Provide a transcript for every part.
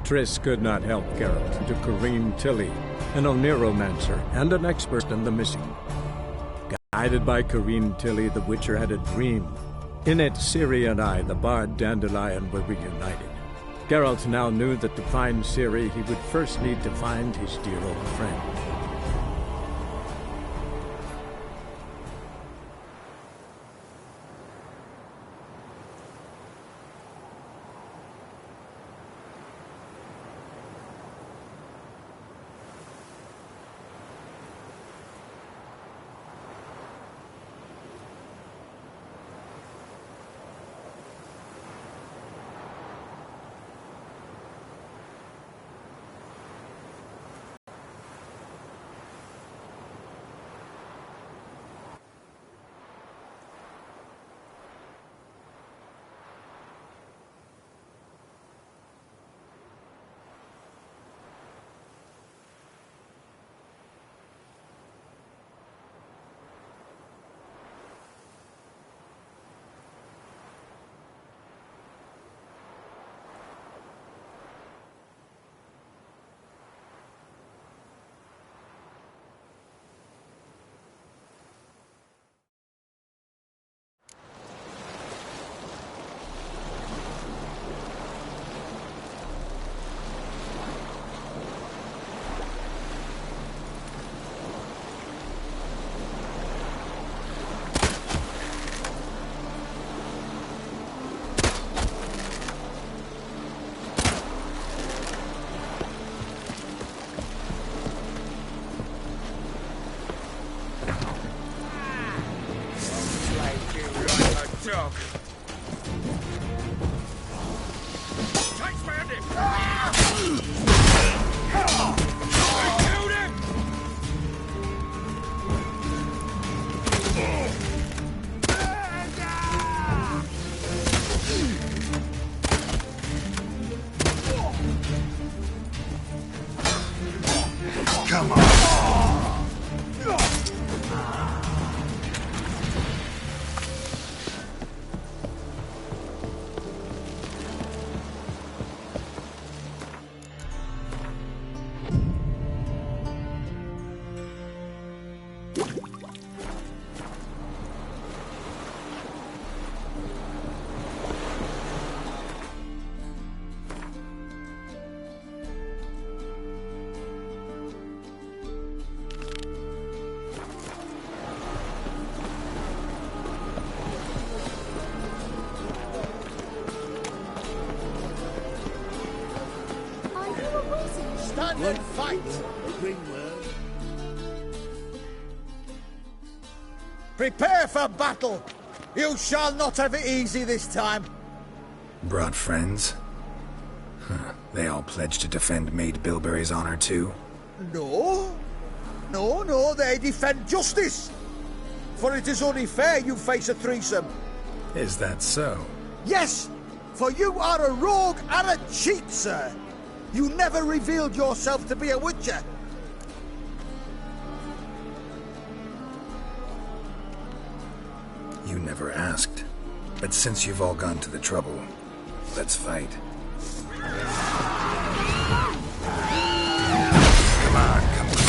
Triss could not help Geralt to Corrine Tilly, an Oneromancer and an expert in the missing. Guided by Corrine Tilly, the Witcher had a dream. In it, Ciri and I, the bard Dandelion, were reunited. Geralt now knew that to find Ciri, he would first need to find his dear old friend. Dog. Takes bandit! I killed him! Come on! Stand and fight! Prepare for battle! You shall not have it easy this time! Brought friends? They all pledged to defend Maid Bilberry's honor too? No. No, they defend justice! For it is only fair you face a threesome. Is that so? Yes! For you are a rogue and a cheat, sir! You never revealed yourself to be a witcher! You never asked. But since you've all gone to the trouble, let's fight. Come on, come on.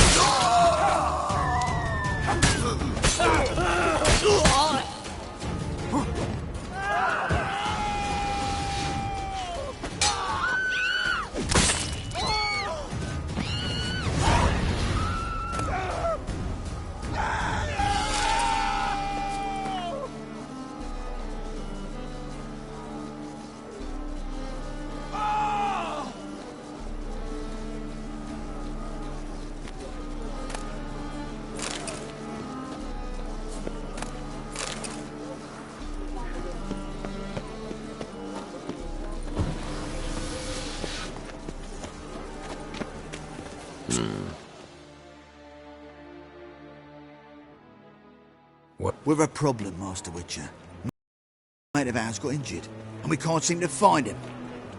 What? We're a problem, Master Witcher. Mate of ours got injured, and we can't seem to find him.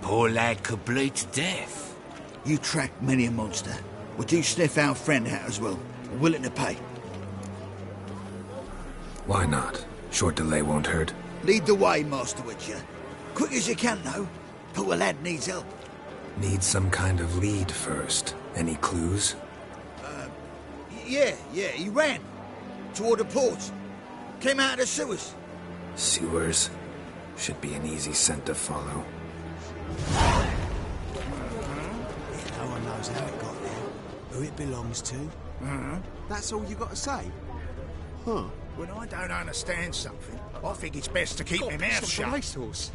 Poor lad could bleed to death. You tracked many a monster. Would you sniff our friend out as well? Willing to pay? Why not? Short delay won't hurt. Lead the way, Master Witcher. Quick as you can, though. Poor lad needs help. Need some kind of lead first. Any clues? Yeah, he ran. Toward the port. Came out of the sewers. Sewers? Should be an easy scent to follow. No one knows how it got there, who it belongs to. That's all you got to say? Huh. When I don't understand something, I think it's best to keep my mouth shut. Racehorse.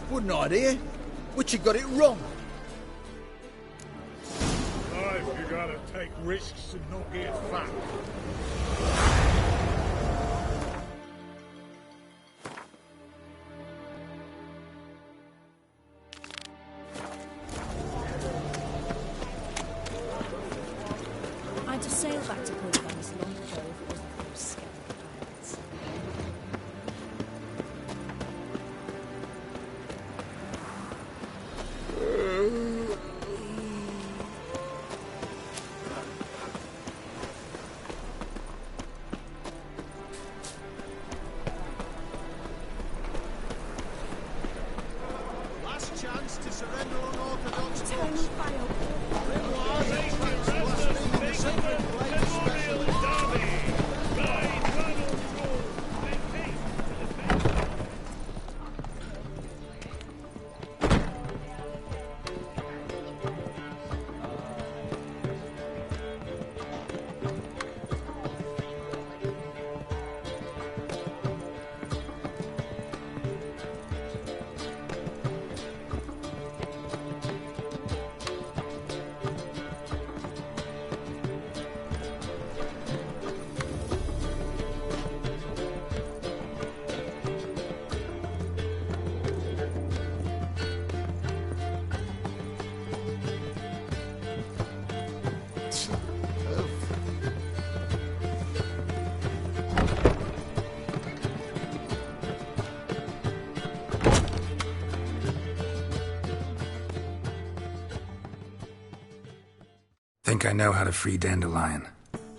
Wouldn't idea. Witcher got it wrong. Life, you gotta take risks and not get fucked. I'd just sail back to Port Venice long ago if it wasn't for those scary pirates. Last chance to surrender unorthodox Tony goods. Fail. Think I know how to free Dandelion.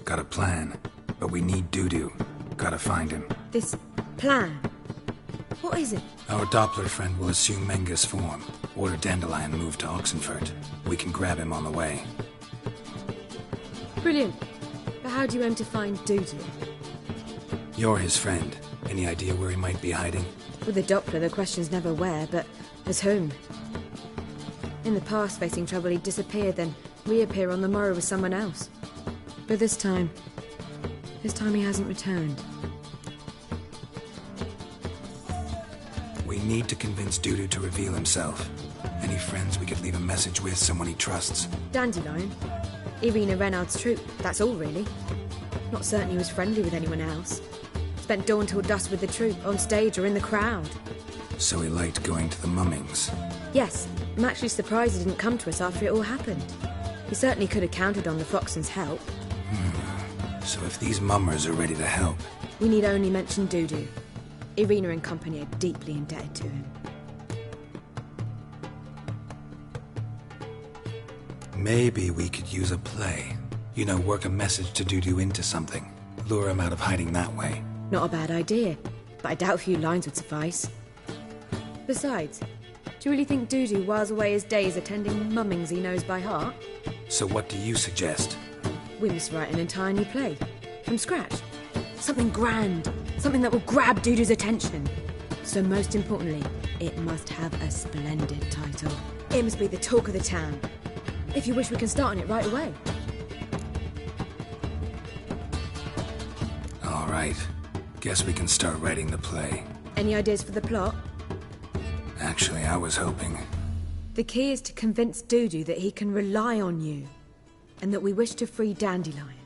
Got a plan. But we need Dudu. Gotta find him. This plan? What is it? Our Doppler friend will assume Menga's form. Order Dandelion move to Oxenfurt. We can grab him on the way. Brilliant. But how do you aim to find Dudu? You're his friend. Any idea where he might be hiding? With the Doppler, the question's never where, but as whom. In the past, facing trouble, he'd disappear, then reappear on the morrow with someone else. But this time he hasn't returned. We need to convince Dudu to reveal himself. Any friends we could leave a message with, someone he trusts? Dandelion? Irina Renard's troupe, that's all really. Not certain he was friendly with anyone else. Spent dawn till dusk with the troupe, on stage or in the crowd. So he liked going to the mummings. Yes, I'm actually surprised he didn't come to us after it all happened. He certainly could have counted on the Foxton's help. So if these mummers are ready to help... We need only mention Dudu. Irina and company are deeply indebted to him. Maybe we could use a play. You know, work a message to Dudu into something. Lure him out of hiding that way. Not a bad idea, but I doubt a few lines would suffice. Besides, do you really think Dudu whiles away his days attending mummings he knows by heart? So what do you suggest? We must write an entire new play. From scratch. Something grand. Something that will grab Dudu's attention. So most importantly, it must have a splendid title. It must be the talk of the town. If you wish, we can start on it right away. All right. Guess we can start writing the play. Any ideas for the plot? Actually, I was hoping... The key is to convince Dudu that he can rely on you, and that we wish to free Dandelion.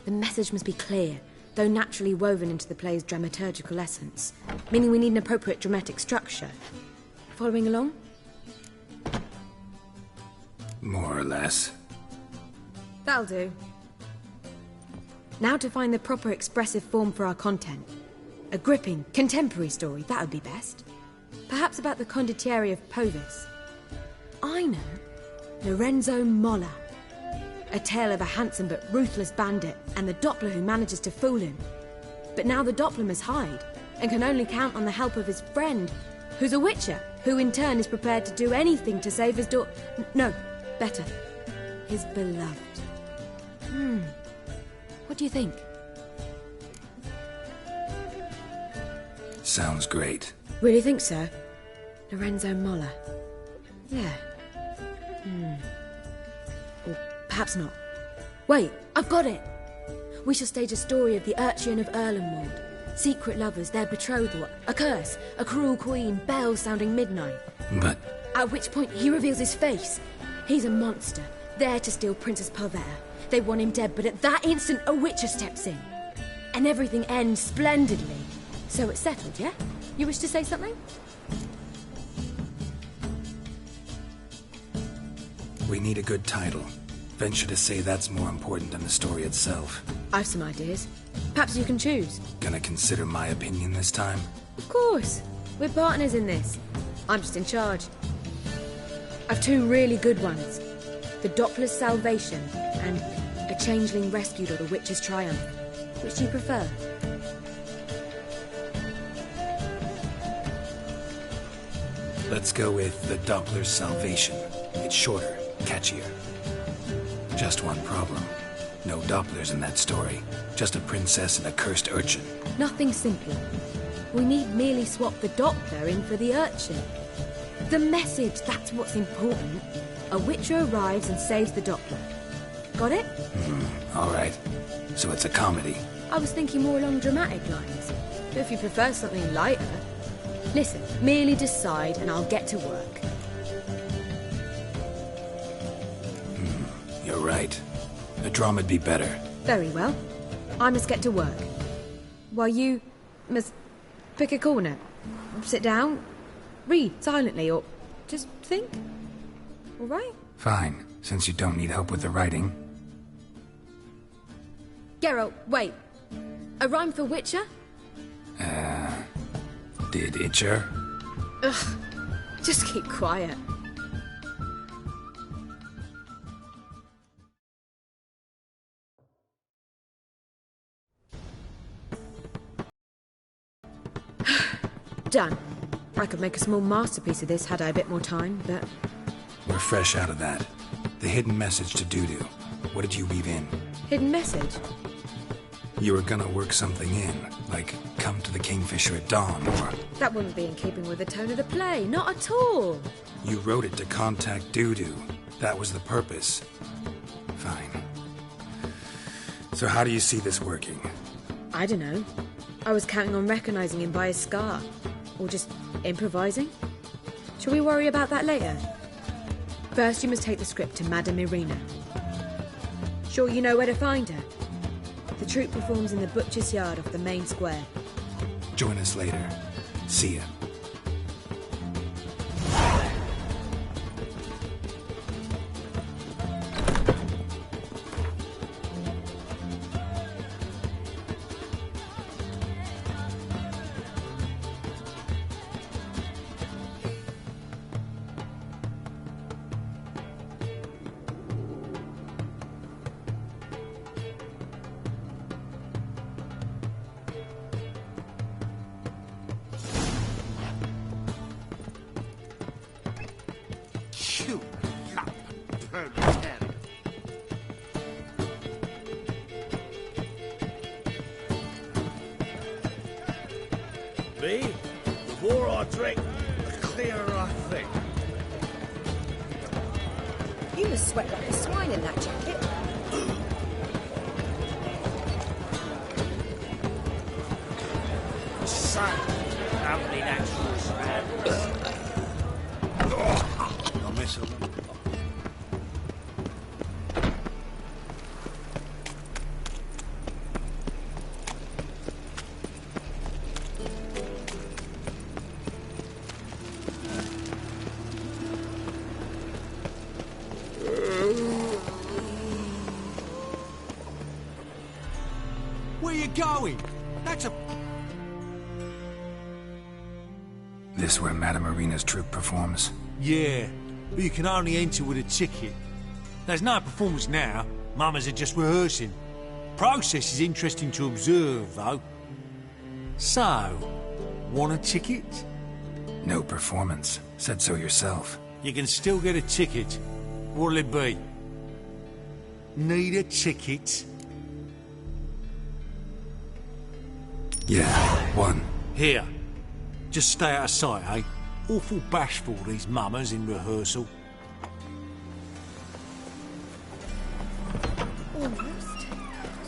The message must be clear, though naturally woven into the play's dramaturgical essence, meaning we need an appropriate dramatic structure. Following along? More or less. That'll do. Now to find the proper expressive form for our content. A gripping, contemporary story, that would be best. Perhaps about the condottieri of Povis. I know. Lorenzo Molla. A tale of a handsome but ruthless bandit and the Doppler who manages to fool him. But now the Doppler must hide and can only count on the help of his friend, who's a witcher, who in turn is prepared to do anything to save his no, better, his beloved. What do you think? Sounds great. Really think so? Lorenzo Moller. Yeah. Or perhaps not. Wait, I've got it! We shall stage a story of the Urchin of Erlenwald. Secret lovers, their betrothal, a curse, a cruel queen, bells sounding midnight. But... At which point he reveals his face. He's a monster, there to steal Princess Pavetta. They want him dead, but at that instant a witcher steps in. And everything ends splendidly. So it's settled, yeah? You wish to say something? we need a good title. Venture to say that's more important than the story itself. I've some ideas. Perhaps you can choose. Gonna consider my opinion this time? Of course. We're partners in this. I'm just in charge. I've two really good ones. The Doppler's Salvation and A Changeling Rescued or The Witch's Triumph. Which do you prefer? Let's go with The Doppler's Salvation. It's shorter, catchier. Just one problem. No Dopplers in that story. Just a princess and a cursed urchin. Nothing simpler. We need merely swap the Doppler in for the urchin. The message, that's what's important. A witcher arrives and saves the Doppler. Got it? All right. So it's a comedy. I was thinking more along dramatic lines. But if you prefer something lighter... Listen, merely decide and I'll get to work. You're right. A drama'd be better. Very well. I must get to work. While you must pick a corner. Sit down, read silently, or just think. All right? Fine, since you don't need help with the writing. Geralt, wait. A rhyme for Witcher? Did Itcher? Ugh. Just keep quiet. Done. I could make a small masterpiece of this had I a bit more time, but... We're fresh out of that. The hidden message to Dudu. What did you weave in? Hidden message? You were gonna work something in, like come to the Kingfisher at dawn, or... That wouldn't be in keeping with the tone of the play, not at all. You wrote it to contact Dudu. That was the purpose. Fine. So how do you see this working? I don't know. I was counting on recognizing him by his scar. Or just improvising. Shall we worry about that later? First, you must take the script to Madame Irina. Sure you know where to find her? The troupe performs in the butcher's yard off the main square. Join us later. See ya. Me? The more I drink, the clearer I think. You must sweat like a swine in that jacket. Son, lovely natural man. I miss him. Where you going? That's a... This where Madame Irina's troupe performs? Yeah, but you can only enter with a ticket. There's no performance now. Mamas are just rehearsing. Process is interesting to observe, though. So, want a ticket? No performance. Said so yourself. You can still get a ticket. What'll it be? Need a ticket? Yeah, one. Here. Just stay out of sight, eh? Awful bashful, these mamas in rehearsal. Almost.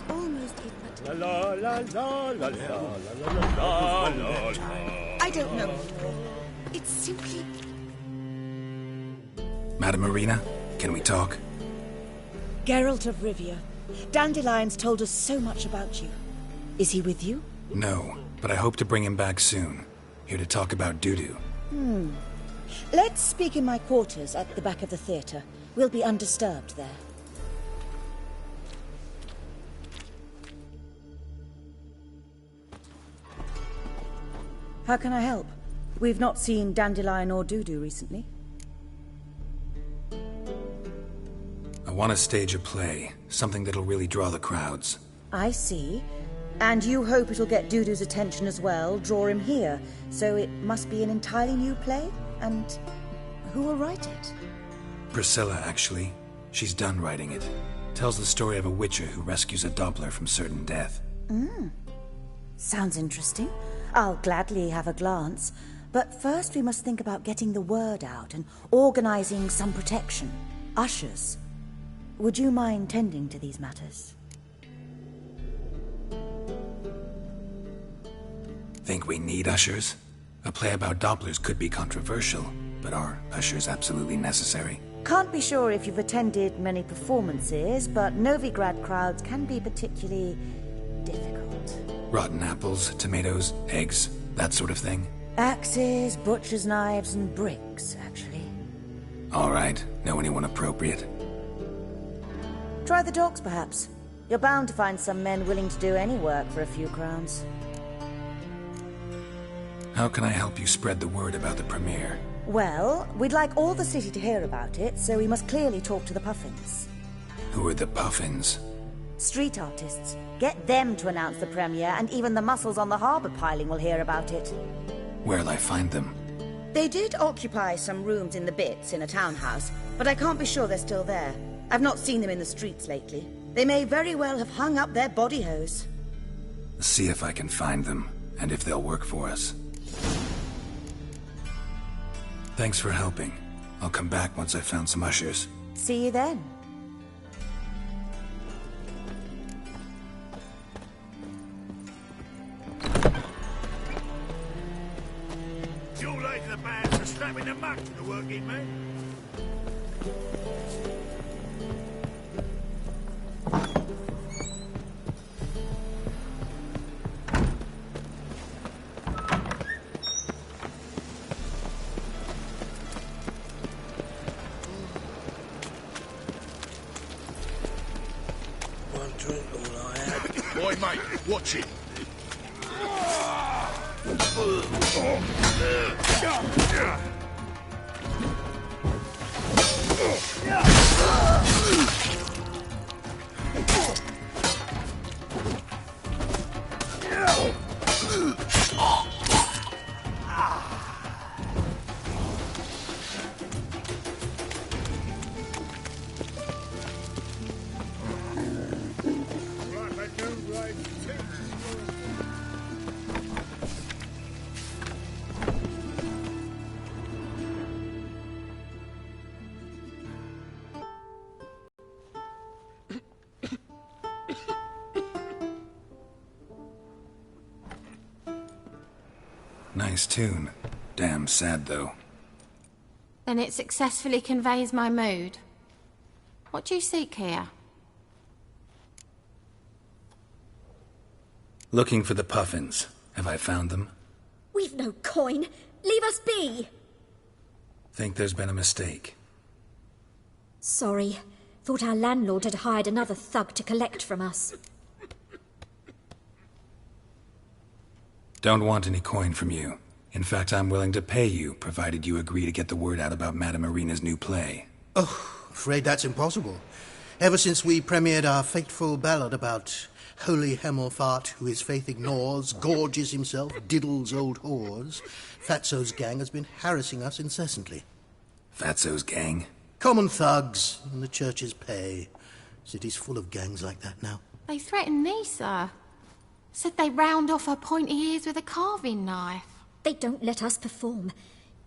Almost it, but... La la la la la la la la. I don't know. It's simply... Madame Marina, can we talk? Geralt of Rivia. Dandelion's told us so much about you. Is he with you? No, but I hope to bring him back soon. Here to talk about Dudu. Let's speak in my quarters at the back of the theatre. We'll be undisturbed there. How can I help? We've not seen Dandelion or Dudu recently. I want to stage a play, something that'll really draw the crowds. I see. And you hope it'll get Dudu's attention as well, draw him here. So it must be an entirely new play? And who will write it? Priscilla, actually. She's done writing it. Tells the story of a witcher who rescues a Doppler from certain death. Sounds interesting. I'll gladly have a glance. But first we must think about getting the word out and organizing some protection. Ushers. Would you mind tending to these matters? Think we need ushers? A play about Dopplers could be controversial, but are ushers absolutely necessary? Can't be sure if you've attended many performances, but Novigrad crowds can be particularly difficult. Rotten apples, tomatoes, eggs, that sort of thing? Axes, butcher's knives, and bricks, actually. All right. Know anyone appropriate? Try the dogs, perhaps. You're bound to find some men willing to do any work for a few crowns. How can I help you spread the word about the premiere? Well, we'd like all the city to hear about it, so we must clearly talk to the Puffins. Who are the Puffins? Street artists. Get them to announce the premiere, and even the muscles on the harbour piling will hear about it. Where'll I find them? They did occupy some rooms in the Bits in a townhouse, but I can't be sure they're still there. I've not seen them in the streets lately. They may very well have hung up their body hose. See if I can find them, and if they'll work for us. Thanks for helping. I'll come back once I've found some ushers. See you then. Too late in the band for snapping the muck to the working man. One drink all I had. Boy, mate, watch it. Nice tune. Damn sad, though. Then it successfully conveys my mood. What do you seek here? Looking for the Puffins. Have I found them? We've no coin. Leave us be. Think there's been a mistake. Sorry. Thought our landlord had hired another thug to collect from us. Don't want any coin from you. In fact, I'm willing to pay you, provided you agree to get the word out about Madame Marina's new play. Oh, afraid that's impossible. Ever since we premiered our fateful ballad about holy Hemelfart, who his faith ignores, gorges himself, diddles old whores, Fatso's gang has been harassing us incessantly. Fatso's gang? Common thugs in the church's pay. City's full of gangs like that now. They threatened Nisa. Said they round off her pointy ears with a carving knife. They don't let us perform.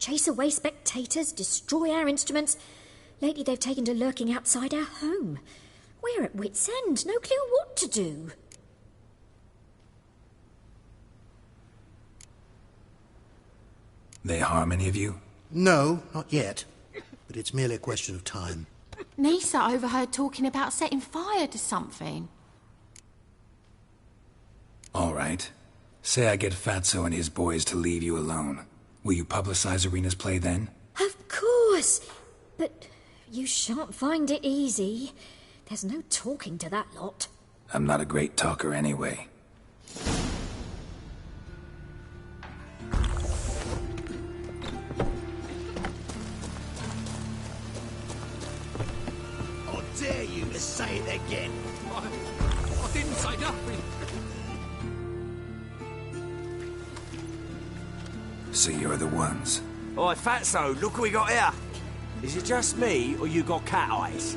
Chase away spectators, destroy our instruments. Lately they've taken to lurking outside our home. We're at wit's end, no clue what to do. They harm any of you? No, not yet. But it's merely a question of time. Nisa overheard talking about setting fire to something. All right. Say I get Fatso and his boys to leave you alone. Will you publicize Irina's play then? Of course. But you shan't find it easy. There's no talking to that lot. I'm not a great talker anyway. I dare you to say it again. I didn't say nothing. So you're the ones. Oi, Fatso, look what we got here. Is it just me, or you got cat eyes?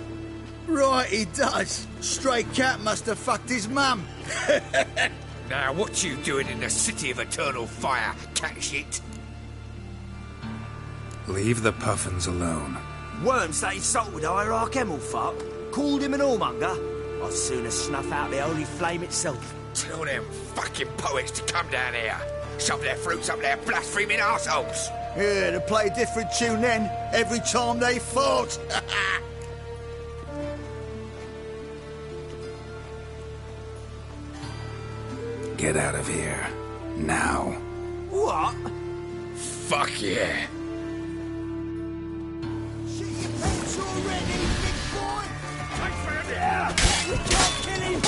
Right, he does. Stray cat must have fucked his mum. Now, what you doing in the city of eternal fire, cat shit? Leave the puffins alone. Worms that insulted Hierarch Hemelfart, called him an whoremonger. I'd sooner snuff out the holy flame itself. Tell them fucking poets to come down here. Shove their fruits up their blaspheming arseholes. Yeah, to play a different tune then, every time they fought. Get out of here. Now. What? Fuck yeah. Shit your pants already, big boy! Take for it! Yeah! We can't kill him!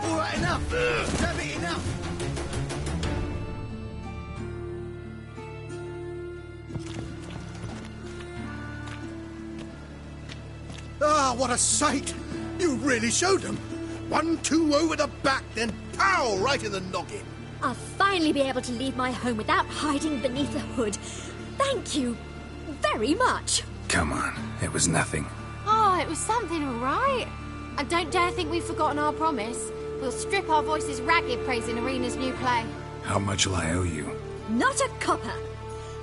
All right, enough! Damn it, enough! Ah, what a sight! You really showed them. 1-2 over the back, then pow! Right in the noggin. I'll finally be able to leave my home without hiding beneath the hood. Thank you very much. Come on, it was nothing. Oh, it was something, all right. And don't dare think we've forgotten our promise. We'll strip our voices ragged praising Irina's new play. How much will I owe you? Not a copper.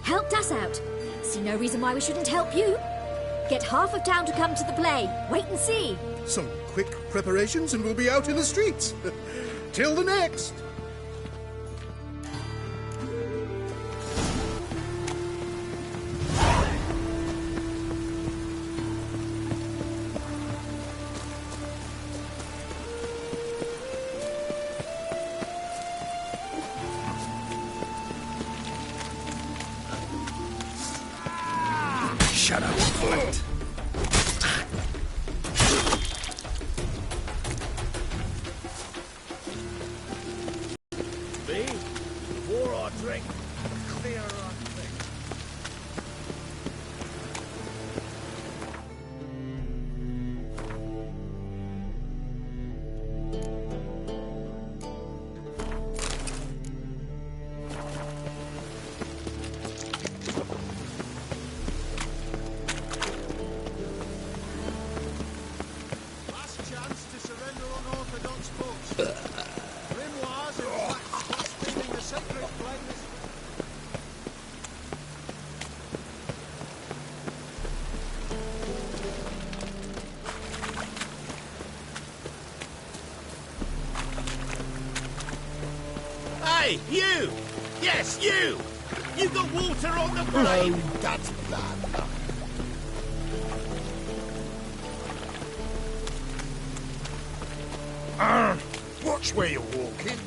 Helped us out. See no reason why we shouldn't help you. Get half of town to come to the play. Wait and see. Some quick preparations and we'll be out in the streets. Till the next. Shut up, Flint. Me? Before I drink, clear I think. Last chance to surrender unorthodox books. Grimoires and black spots feeding the sacred flames. Hey, you! Yes, you! You got water on the brain! That's bad enough. Watch where you're walking.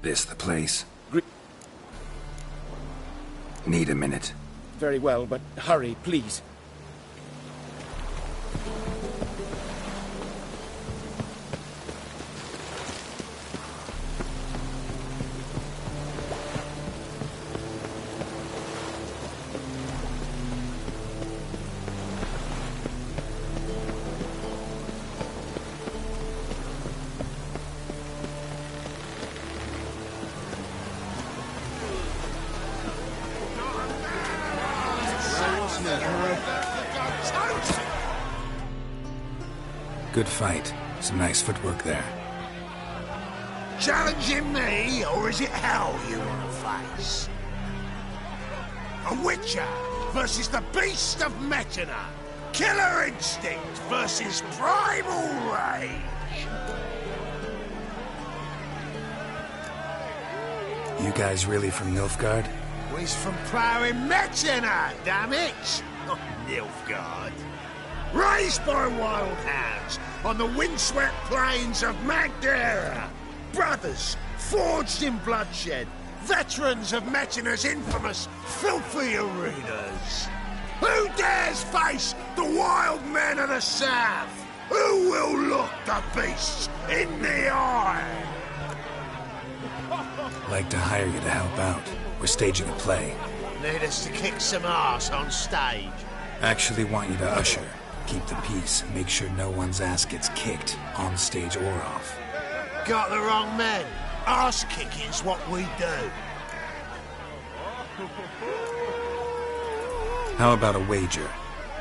This the place? Need a minute. Very well, but hurry, please. Good fight. Some nice footwork there. Challenging me, or is it hell you want to face? A Witcher versus the Beast of Metina. Killer instinct versus primal rage. You guys really from Nilfgaard? We's from ploughing Metina, damn it! Not Nilfgaard. Raised by wild hounds on the windswept plains of Magdera. Brothers forged in bloodshed. Veterans of Metina's infamous filthy arenas. Who dares face the wild men of the south? Who will look the beasts in the eye? Like to hire you to help out. We're staging a play. Need us to kick some ass on stage? Actually want you to usher. Keep the peace. Make sure no one's ass gets kicked, on stage or off. Got the wrong men. Ass kicking's what we do. How about a wager?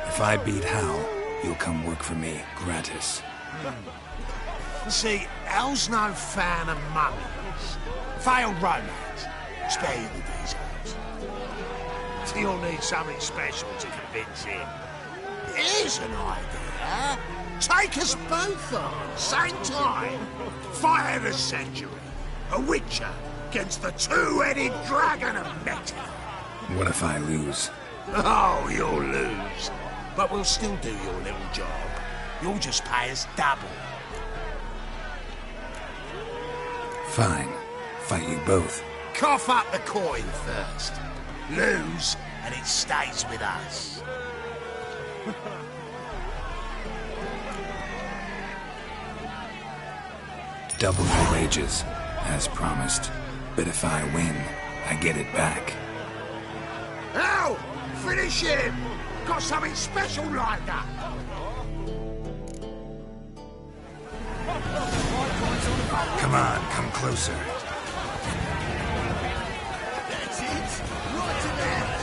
If I beat Hal, you'll come work for me, gratis. See, Hal's no fan of mummies. Failed romance. Spare you the details. You'll need something special to convince him. Here's an idea. Take us both on, same time. Fight of the century. A Witcher against the two-headed dragon of Metina. What if I lose? Oh, you'll lose. But we'll still do your little job. You'll just pay us double. Fine. Fight you both. Cough up the coin first. Lose, and it stays with us. Double your wages, as promised. But if I win, I get it back. Now, finish him! Got something special like that! Come on, come closer. That's it! Right to there!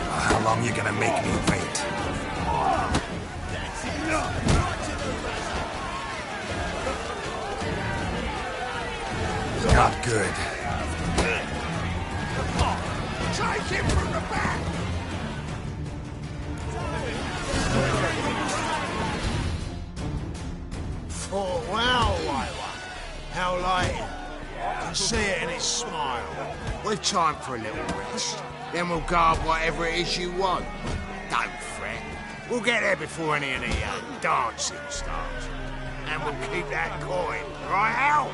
How long you gonna make me wait? Not good. Take him from the back! Oh, well, how late? I can see it in his smile. We've time for a little rest. Then we'll guard whatever it is you want. Don't fret. We'll get there before any of the dancing starts. And we'll keep that coin, right, Al?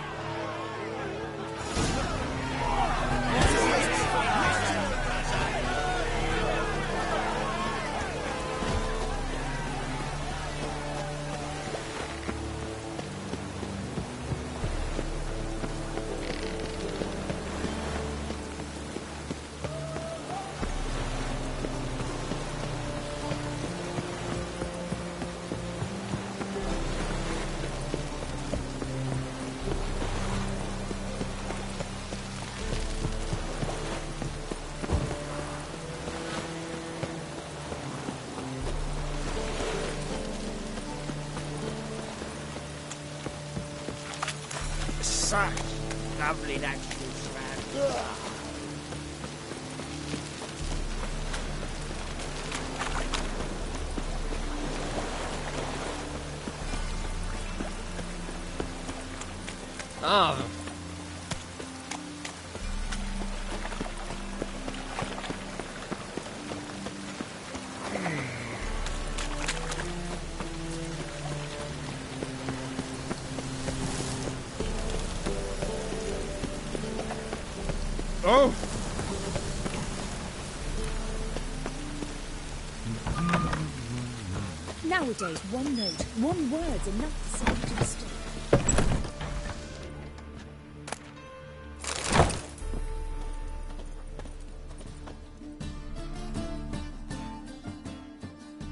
such lovely natural surroundings. Ah. Oh! Nowadays, one note, one word's enough to send you to the stage.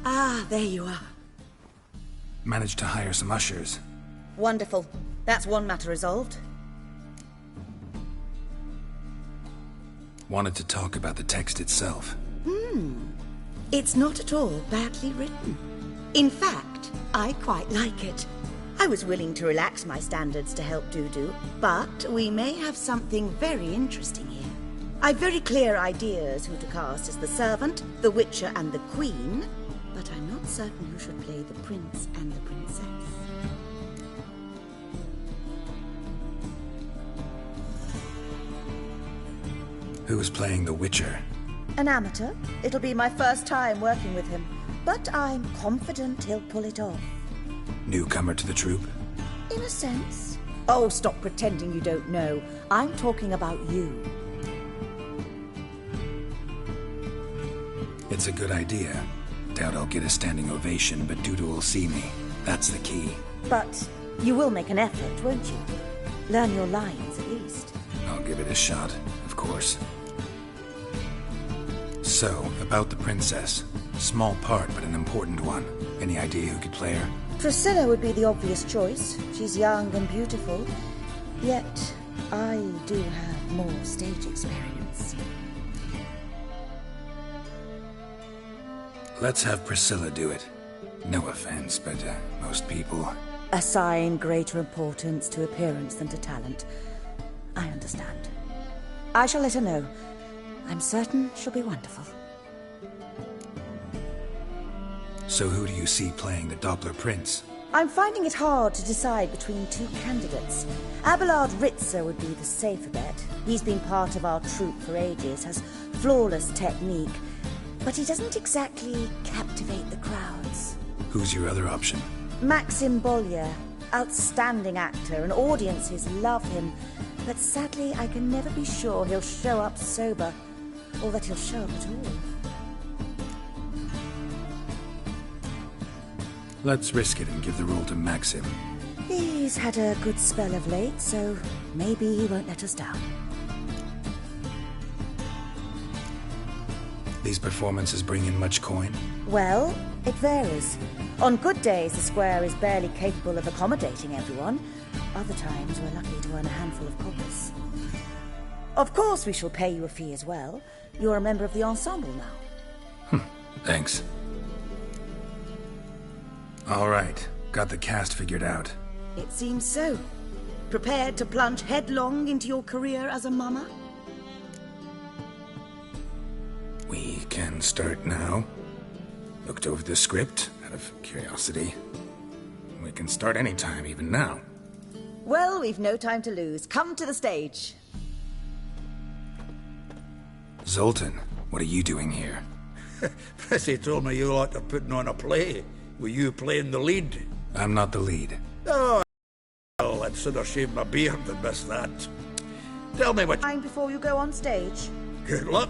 Ah, there you are. Managed to hire some ushers. Wonderful. That's one matter resolved. Wanted to talk about the text itself. It's not at all badly written. In fact, I quite like it. I was willing to relax my standards to help Dudu, but we may have something very interesting here. I've very clear ideas who to cast as the servant, the witcher, and the queen, but I'm not certain who should play the prince and the princess. Who's playing the Witcher? An amateur. It'll be my first time working with him, but I'm confident he'll pull it off. Newcomer to the troupe? In a sense. Oh, stop pretending you don't know. I'm talking about you. It's a good idea. Doubt I'll get a standing ovation, but Dudu will see me. That's the key. But you will make an effort, won't you? Learn your lines, at least. I'll give it a shot, of course. So, about the princess. Small part, but an important one. Any idea who could play her? Priscilla would be the obvious choice. She's young and beautiful. Yet, I do have more stage experience. Let's have Priscilla do it. No offense, but most people... Assign greater importance to appearance than to talent. I understand. I shall let her know. I'm certain she'll be wonderful. So who do you see playing the Doppler Prince? I'm finding it hard to decide between two candidates. Abelard Ritzer would be the safer bet. He's been part of our troupe for ages, has flawless technique, but he doesn't exactly captivate the crowds. Who's your other option? Maxim Bollier, outstanding actor, and audiences love him, but sadly I can never be sure he'll show up sober, or that he'll show up at all. Let's risk it and give the role to Maxim. He's had a good spell of late, so maybe he won't let us down. These performances bring in much coin? Well, it varies. On good days, the square is barely capable of accommodating everyone. Other times, we're lucky to earn a handful of coppers. Of course, we shall pay you a fee as well. You're a member of the ensemble now. Thanks. All right, got the cast figured out. It seems so. Prepared to plunge headlong into your career as a mama? We can start now. Looked over the script, out of curiosity. We can start anytime, even now. Well, we've no time to lose. Come to the stage. Zoltan, what are you doing here? Prissy told me you like to putting on a play. Were you playing the lead? I'm not the lead. Oh, well, I'd sooner shave my beard than miss that. Tell me what... Time before you go on stage. Good luck.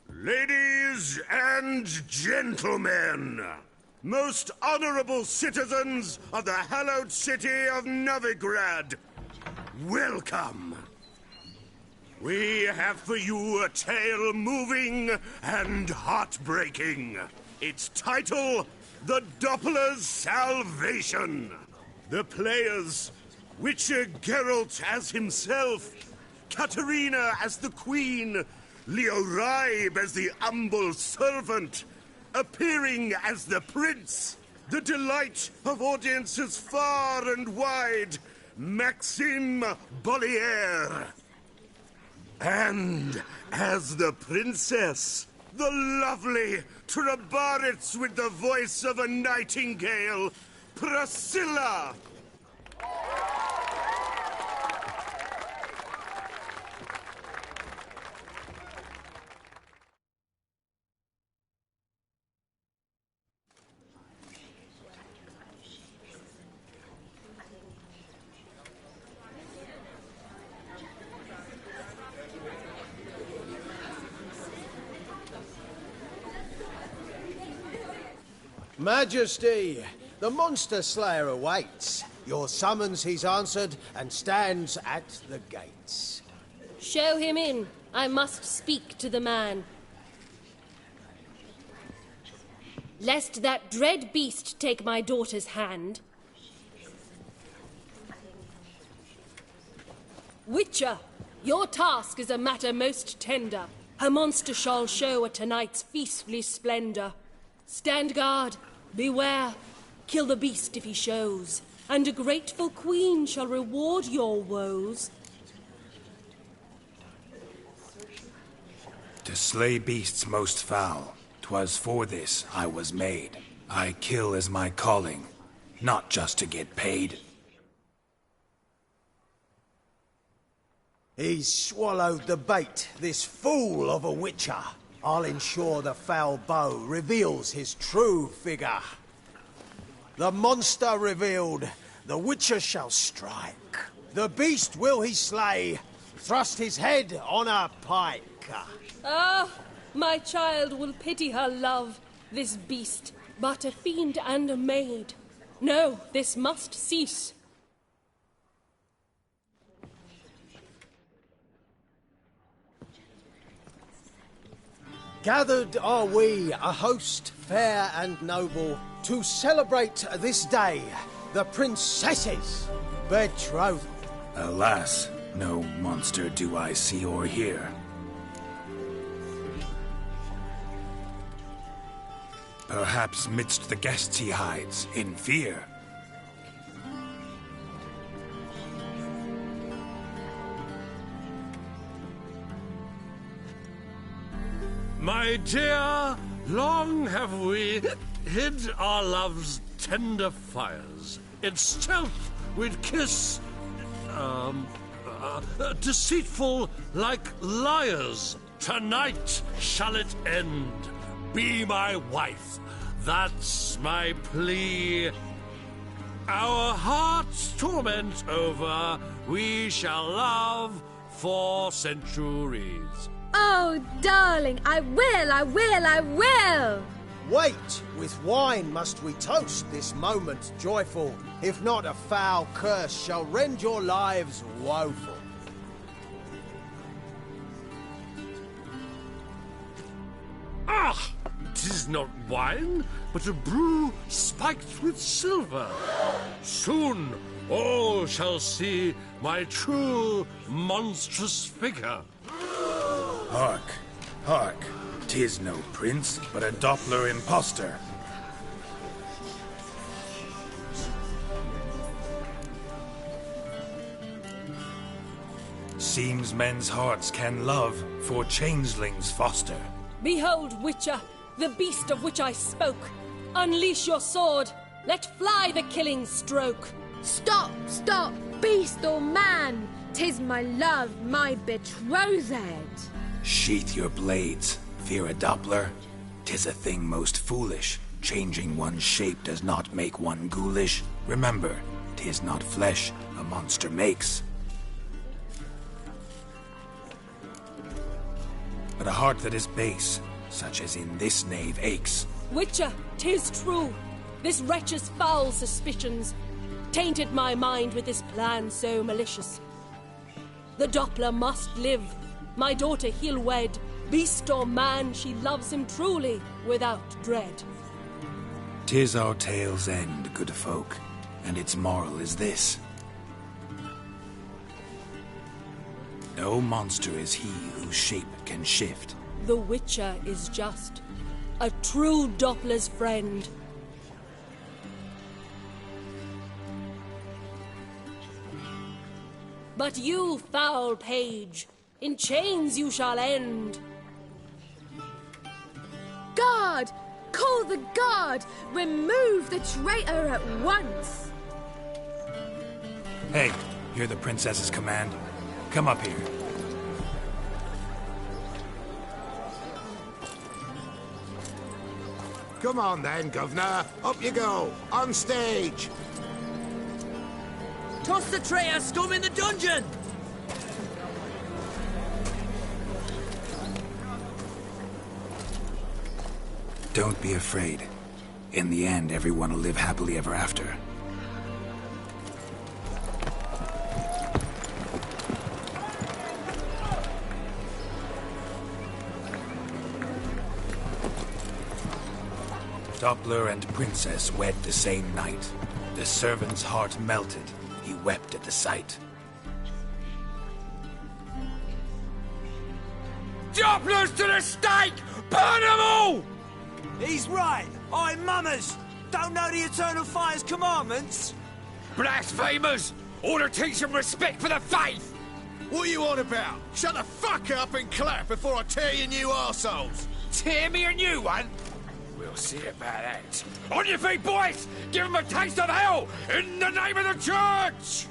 Ladies and gentlemen, most honorable citizens of the hallowed city of Novigrad, welcome. We have for you a tale moving and heartbreaking. Its title, The Doppler's Salvation. The players, Witcher Geralt as himself, Katerina as the queen, Leo Ribe as the humble servant, appearing as the prince, the delight of audiences far and wide, Maxime Bollier. And as the princess, the lovely Trebaritz with the voice of a nightingale, Priscilla. Majesty, the Monster Slayer awaits. Your summons he's answered and stands at the gates. Show him in. I must speak to the man. Lest that dread beast take my daughter's hand. Witcher, your task is a matter most tender. Her monster shall show at tonight's feastly splendor. Stand guard, beware, kill the beast if he shows, and a grateful queen shall reward your woes. To slay beasts most foul, 'twas for this I was made. I kill as my calling, not just to get paid. He's swallowed the bait, this fool of a witcher. I'll ensure the foul bow reveals his true figure. The monster revealed, the witcher shall strike. The beast will he slay, thrust his head on a pike. Ah, my child will pity her love, this beast, but a fiend and a maid. No, this must cease. Gathered are we, a host fair and noble, to celebrate this day, the princess's betrothal. Alas, no monster do I see or hear. Perhaps midst the guests he hides, in fear. My dear, long have we hid our love's tender fires. In stealth we'd kiss, deceitful like liars. Tonight shall it end. Be my wife, that's my plea. Our hearts' torment over, we shall love for centuries. Oh, darling, I will! Wait, with wine must we toast this moment joyful. If not, a foul curse shall rend your lives woeful. Ah! 'Tis not wine, but a brew spiked with silver. Soon all shall see my true monstrous figure. Hark, hark, 'tis no prince, but a Doppler impostor. Seems men's hearts can love, for changelings foster. Behold, Witcher, the beast of which I spoke. Unleash your sword. Let fly the killing stroke. Stop, stop, beast or man. 'Tis my love, my betrothed. Sheath your blades, fear a Doppler. 'Tis a thing most foolish. Changing one's shape does not make one ghoulish. Remember, 'tis not flesh a monster makes, but a heart that is base, such as in this knave aches. Witcher, 'tis true. This wretch's foul suspicions tainted my mind with this plan so malicious. The Doppler must live. My daughter he'll wed. Beast or man, she loves him truly, without dread. 'Tis our tale's end, good folk, and its moral is this. No monster is he whose shape can shift. The Witcher is just a true Doppler's friend. But you, foul page, in chains you shall end. Guard! Call the guard! Remove the traitor at once! Hey, hear the princess's command? Come up here. Come on then, Governor. Up you go. On stage. Toss the traitor scum in the dungeon! Don't be afraid. In the end, everyone will live happily ever after. Doppler and Princess wed the same night. The servant's heart melted. He wept at the sight. Dopplers to the stake! Burn them all! He's right. I'm Mummers. Don't know the Eternal Fire's commandments? Blasphemers! Order teach them respect for the faith! What are you on about? Shut the fuck up and clap before I tear you new arseholes! Tear me a new one? We'll see about that. On your feet, boys! Give them a taste of hell in the name of the church!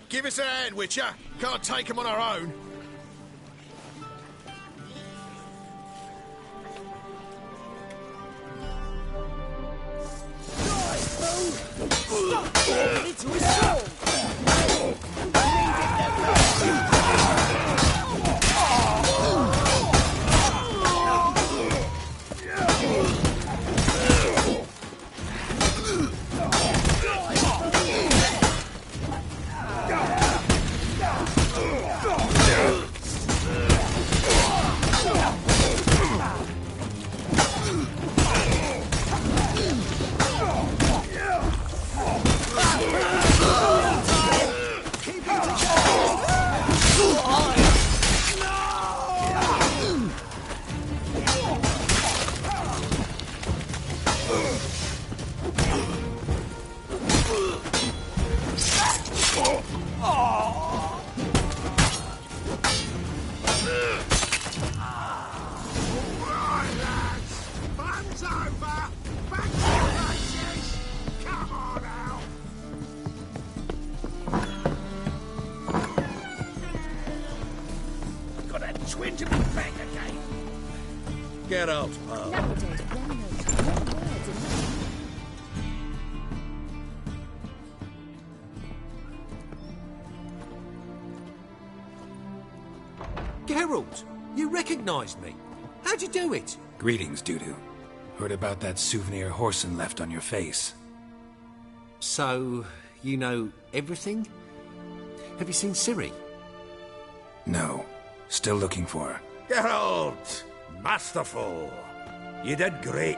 Give us a hand, Witcher. Can't take them on our own. Stop falling into his soul! Get out, pal. Geralt, you recognized me. How'd you do it? Greetings, Dudu. Heard about that souvenir Whoreson left on your face. So, you know everything? Have you seen Ciri? No. Still looking for her. Geralt! Masterful. You did great.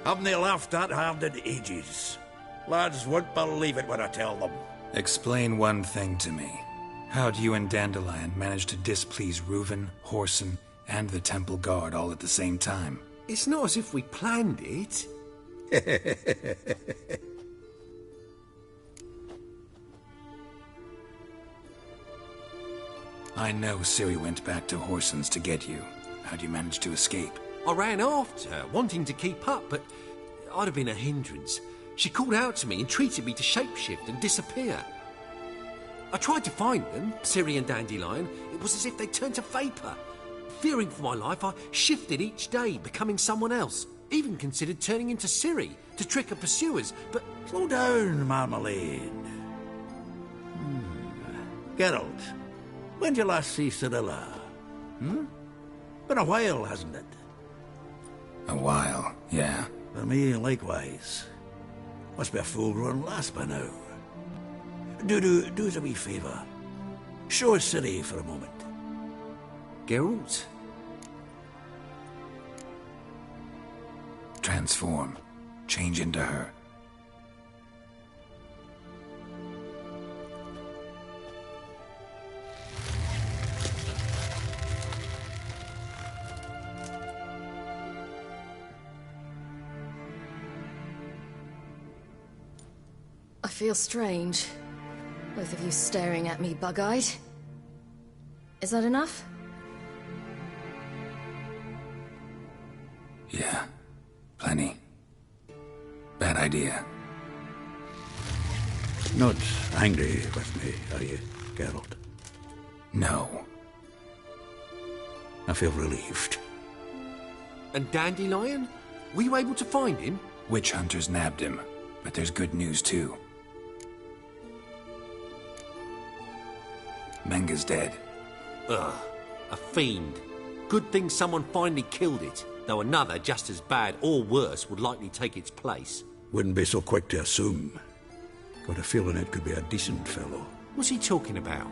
Haven't they laughed that hard in ages? Lads won't believe it when I tell them. Explain one thing to me. How'd you and Dandelion manage to displease Reuven, Whoreson, and the Temple Guard all at the same time? It's not as if we planned it. I know Ciri went back to Whoreson's to get you. How'd you manage to escape? I ran after her, wanting to keep up, but I'd have been a hindrance. She called out to me and treated me to shapeshift and disappear. I tried to find them, Ciri and Dandelion. It was as if they turned to vapour. Fearing for my life, I shifted each day, becoming someone else. Even considered turning into Ciri to trick her pursuers, but... Slow down, Marmalade. Geralt, when did you last see Cirilla? Been a while, hasn't it? A while, yeah. For me, likewise. Must be a full-grown lass by now. Do us a wee favour. Show us Ciri for a moment. Geralt? Transform. Change into her. I feel strange. Both of you staring at me bug-eyed. Is that enough? Yeah, plenty. Bad idea. Not angry with me, are you, Geralt? No. I feel relieved. And Dandelion? Were you able to find him? Witch hunters nabbed him, but there's good news too. Menga's dead. Ugh, a fiend. Good thing someone finally killed it, though another just as bad or worse would likely take its place. Wouldn't be so quick to assume. Got a feeling it could be a decent fellow. What's he talking about?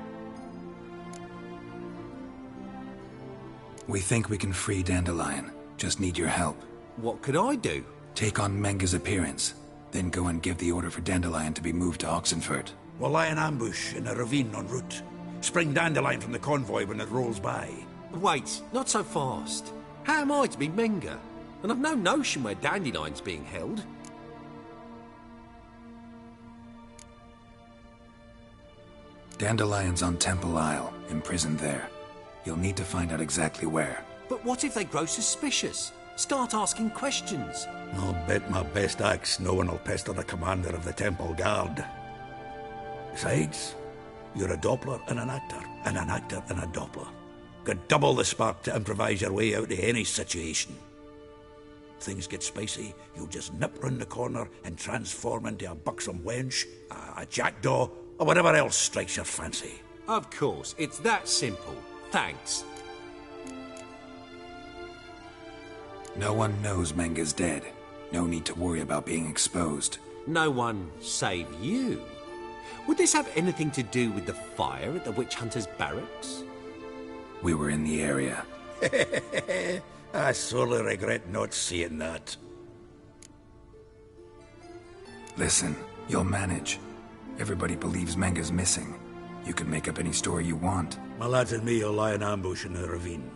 We think we can free Dandelion. Just need your help. What could I do? Take on Menga's appearance, then go and give the order for Dandelion to be moved to Oxenfurt. We'll lie in ambush in a ravine en route. Spring Dandelion from the convoy when it rolls by. Wait, not so fast. How am I to be Menga? And I've no notion where Dandelion's being held. Dandelion's on Temple Isle, imprisoned there. You'll need to find out exactly where. But what if they grow suspicious? Start asking questions. I'll bet my best axe no one will pester the commander of the Temple Guard. Besides, you're a Doppler and an actor and a Doppler. Got double the spark to improvise your way out of any situation. Things get spicy, you'll just nip round the corner and transform into a buxom wench, a jackdaw, or whatever else strikes your fancy. Of course, it's that simple. Thanks. No one knows Menga's dead. No need to worry about being exposed. No one save you. Would this have anything to do with the fire at the witch hunters' barracks? We were in the area. I sorely regret not seeing that. Listen, you'll manage. Everybody believes Menga's missing. You can make up any story you want. My lads and me will lie in ambush in the ravine.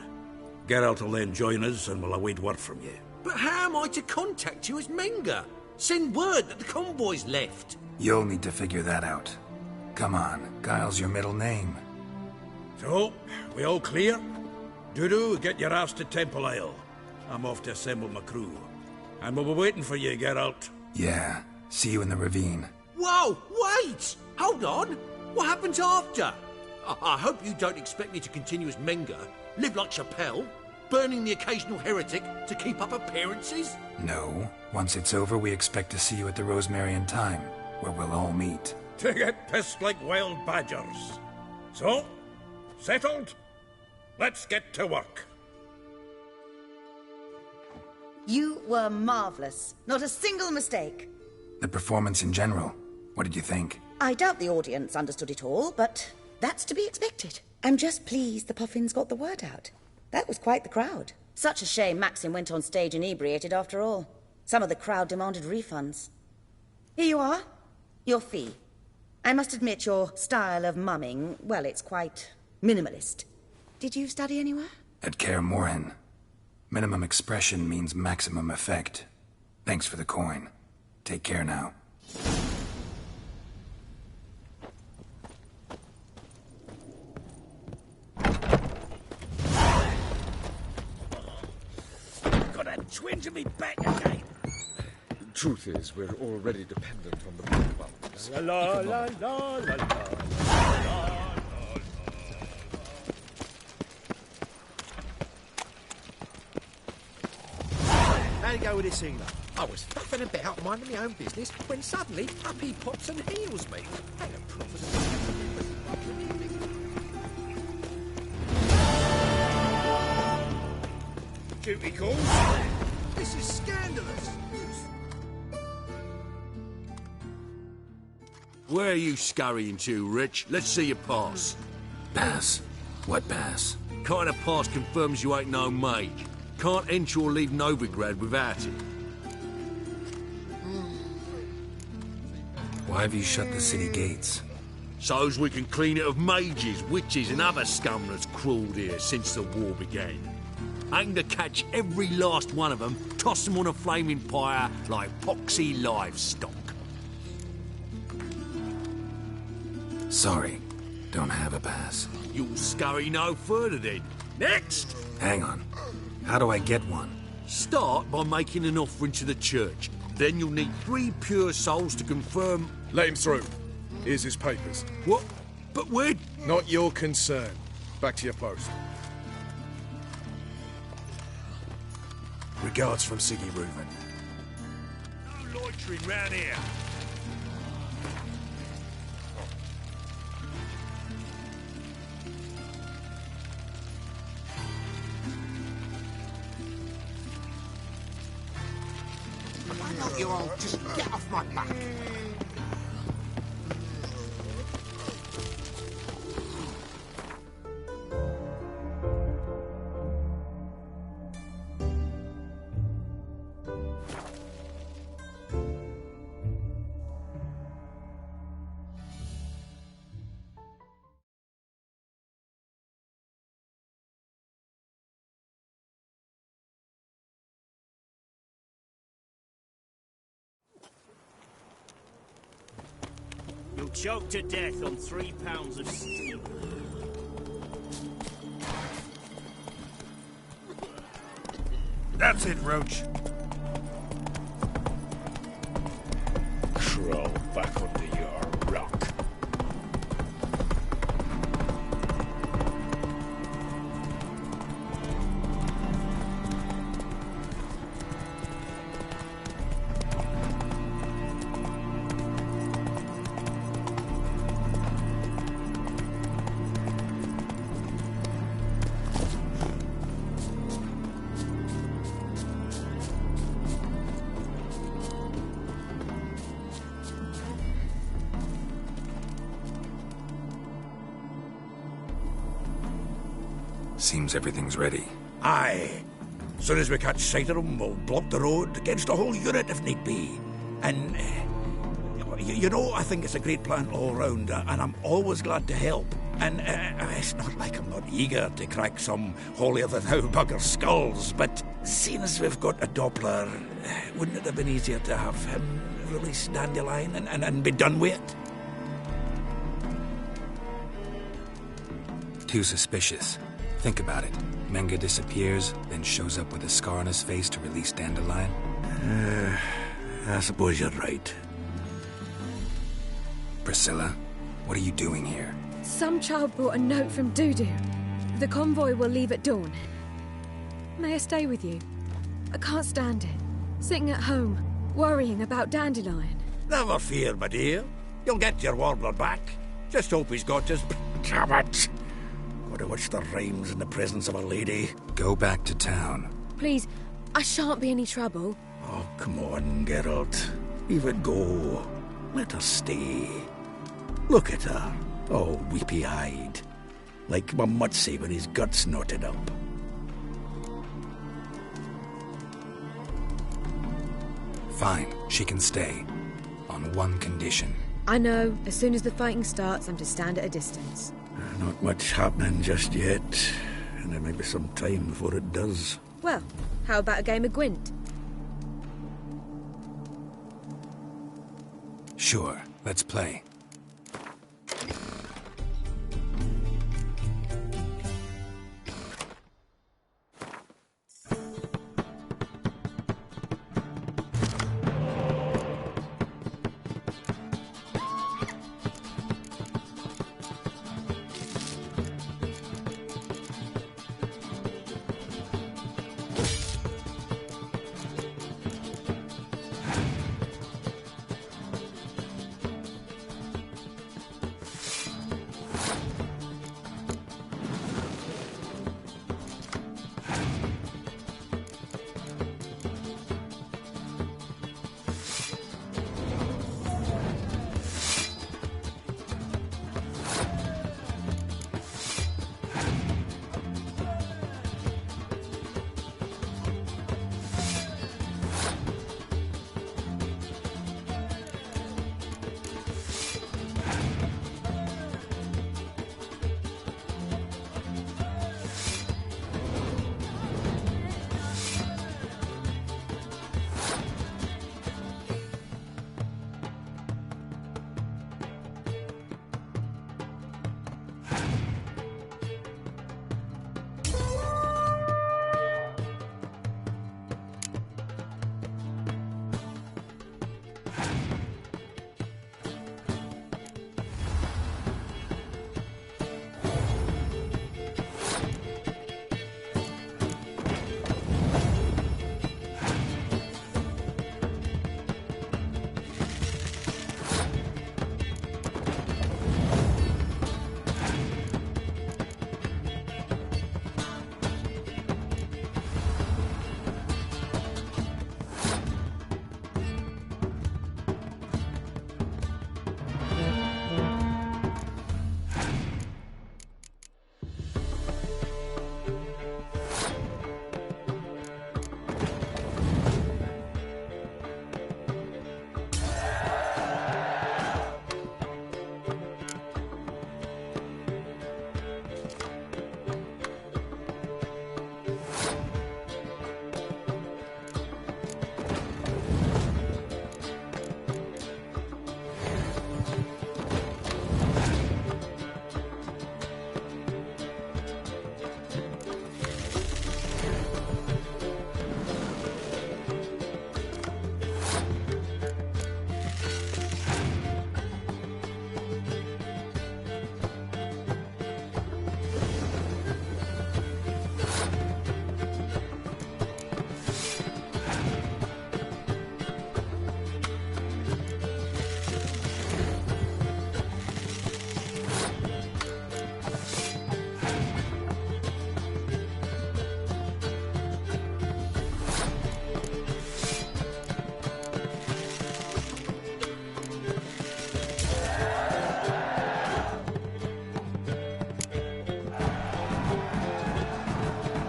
Geralt will then join us and we'll await word from you. But how am I to contact you as Menga? Send word that the convoy's left. You'll need to figure that out. Come on, Guile's your middle name. So, we all clear? Dudu, get your ass to Temple Isle. I'm off to assemble my crew. And we'll be waiting for you, Geralt. Yeah, see you in the ravine. Whoa, wait! Hold on! What happens after? I hope you don't expect me to continue as Menga, live like Chappelle, burning the occasional heretic to keep up appearances? No. Once it's over, we expect to see you at the Rosemary Thyme, where we'll all meet. To get pissed like wild badgers. So, settled? Let's get to work. You were marvellous. Not a single mistake. The performance in general, what did you think? I doubt the audience understood it all, but that's to be expected. I'm just pleased the Puffins got the word out. That was quite the crowd. Such a shame Maxim went on stage inebriated after all. Some of the crowd demanded refunds. Here you are. Your fee. I must admit your style of mumming, well, it's quite minimalist. Did you study anywhere? At Kaer Morhen. Minimum expression means maximum effect. Thanks for the coin. Take care now. Got a twinge in me back again. Truth is, we're already dependent on the bank balance. La la la la la la. How'd it go with this healer? I was faffing about, minding my own business, when suddenly up he pops and heals me. Ain't a prophet. Duty calls. This is scandalous. Where are you scurrying to, Rich? Let's see your pass. Pass? What pass? Kind of pass confirms you ain't no mage. Can't enter or leave Novigrad without it. Why have you shut the city gates? So's we can clean it of mages, witches and other scum that's crawled here since the war began. Aim to catch every last one of them, toss them on a flaming pyre like poxy livestock. Sorry, don't have a pass. You'll scurry no further then. Next! Hang on. How do I get one? Start by making an offering to the church. Then you'll need 3 pure souls to confirm... Let him through. Here's his papers. What? But where... Not your concern. Back to your post. Regards from Siggy Reuven. No loitering round here. I know you all. Just get off my back. You'll choke to death on 3 pounds of steel. That's it, Roach. Crawl back under your rock. Seems everything's ready. Aye. Soon as we catch sight of them, we'll block the road against the whole unit if need be. And, you know, I think it's a great plan all round, and I'm always glad to help. And it's not like I'm not eager to crack some holier-than-thou bugger skulls, but seeing as we've got a Doppler, wouldn't it have been easier to have him release Dandelion and be done with it? Too suspicious. Think about it. Menga disappears, then shows up with a scar on his face to release Dandelion. I suppose you're right. Priscilla, what are you doing here? Some child brought a note from Dudu. The convoy will leave at dawn. May I stay with you? I can't stand it. Sitting at home, worrying about Dandelion. Never fear, my dear. You'll get your warbler back. Just hope he's got his... Damn it! Gotta watch the rhymes in the presence of a lady. Go back to town. Please, I shan't be any trouble. Oh, come on, Geralt. Leave it go. Let her stay. Look at her, all weepy-eyed. Like my Mutsy with his guts knotted up. Fine, she can stay. On one condition. I know, as soon as the fighting starts, I'm to stand at a distance. Not much happening just yet, and there may be some time before it does. Well, how about a game of Gwent? Sure, let's play.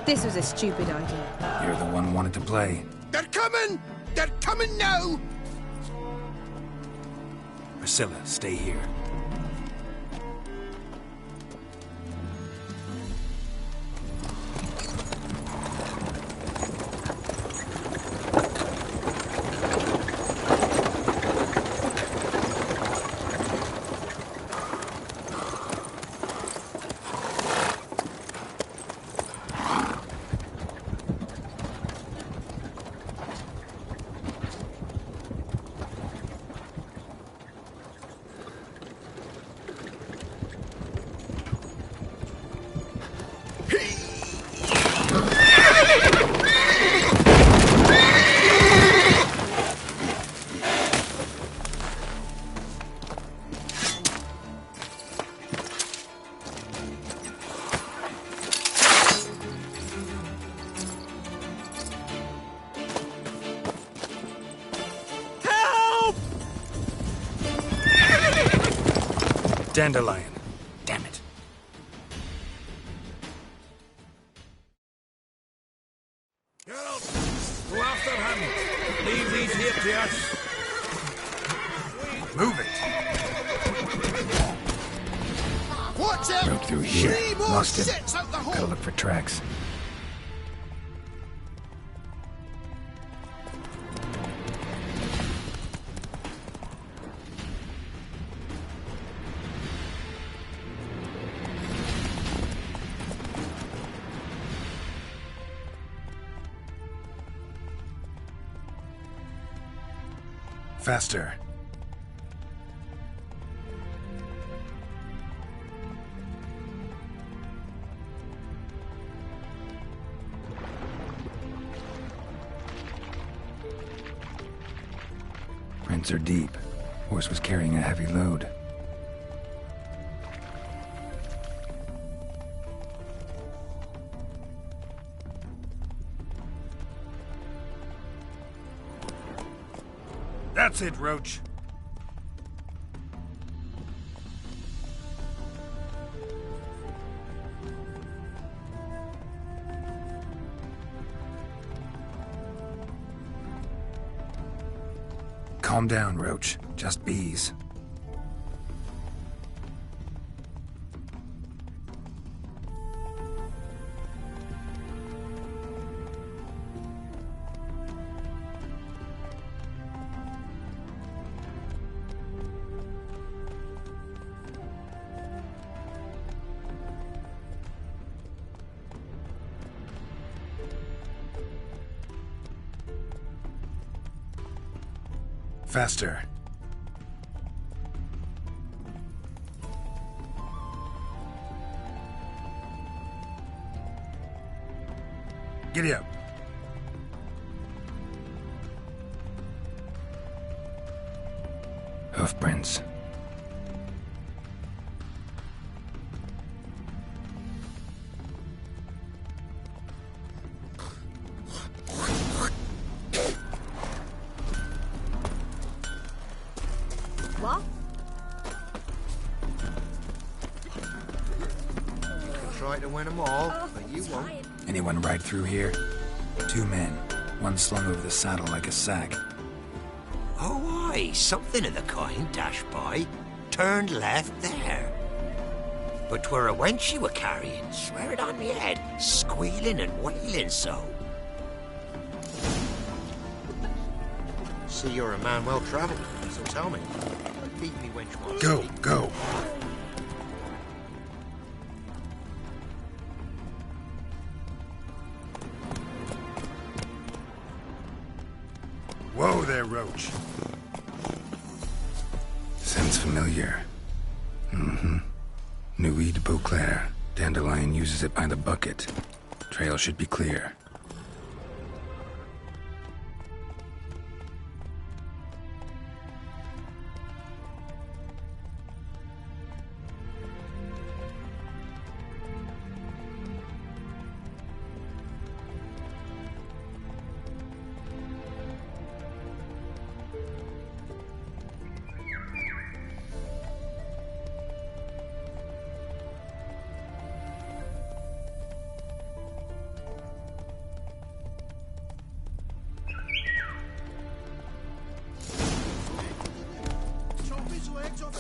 This was a stupid idea. You're the one who wanted to play. They're coming! They're coming now! Priscilla, stay here. Dandelion. Damn it. Geralt, go after him. Leave these here to us. Move it. Watch out! Broke through here. 3 more Lost it. sets out the hole! Gotta look for tracks. Faster. Prints are deep. Horse was carrying a heavy load. That's it, Roach. Calm down, Roach. Just bees. Faster. Giddy up. Hoof prints. What? You can try to win them all, but you won't. Anyone ride through here? 2 men. One slung over the saddle like a sack. Oh, aye, something of the kind dashed by. Turned left there. But 'twere a wench you were carrying, swear it on me head, squealing and wailing so. See, you're a man well travelled, so tell me. Beat me wench was. Go, go. Whoa there, Roach. Sounds familiar. Mm-hmm. Nuit de Beauclair. Dandelion uses it by the bucket. Trail should be clear.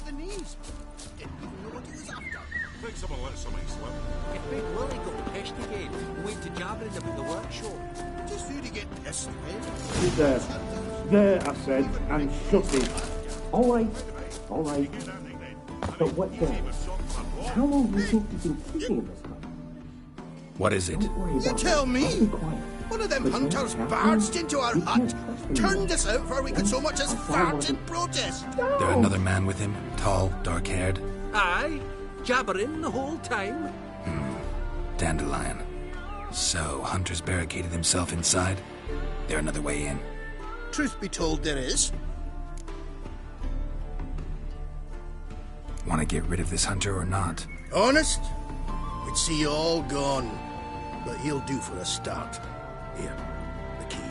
the knees. Didn't even know what he was after. Think someone let something slip. If Big Willie got pissed again and went to jabbering him in the workshop. Just who to get pissed, eh? Sit there. There, I said, and shut it. All right. But what then? How long do you think you've been keeping this hut? What is it? You tell me. One of them hunters barged into our hut, turned us out before we could so much as fart in protest. There another man with him? Tall, dark-haired? Aye, jabbering the whole time. Dandelion. So, Hunter's barricaded himself inside? There another way in? Truth be told, there is. Want to get rid of this Hunter or not? Honest? We'd see you all gone. But he'll do for a start. Here, the key.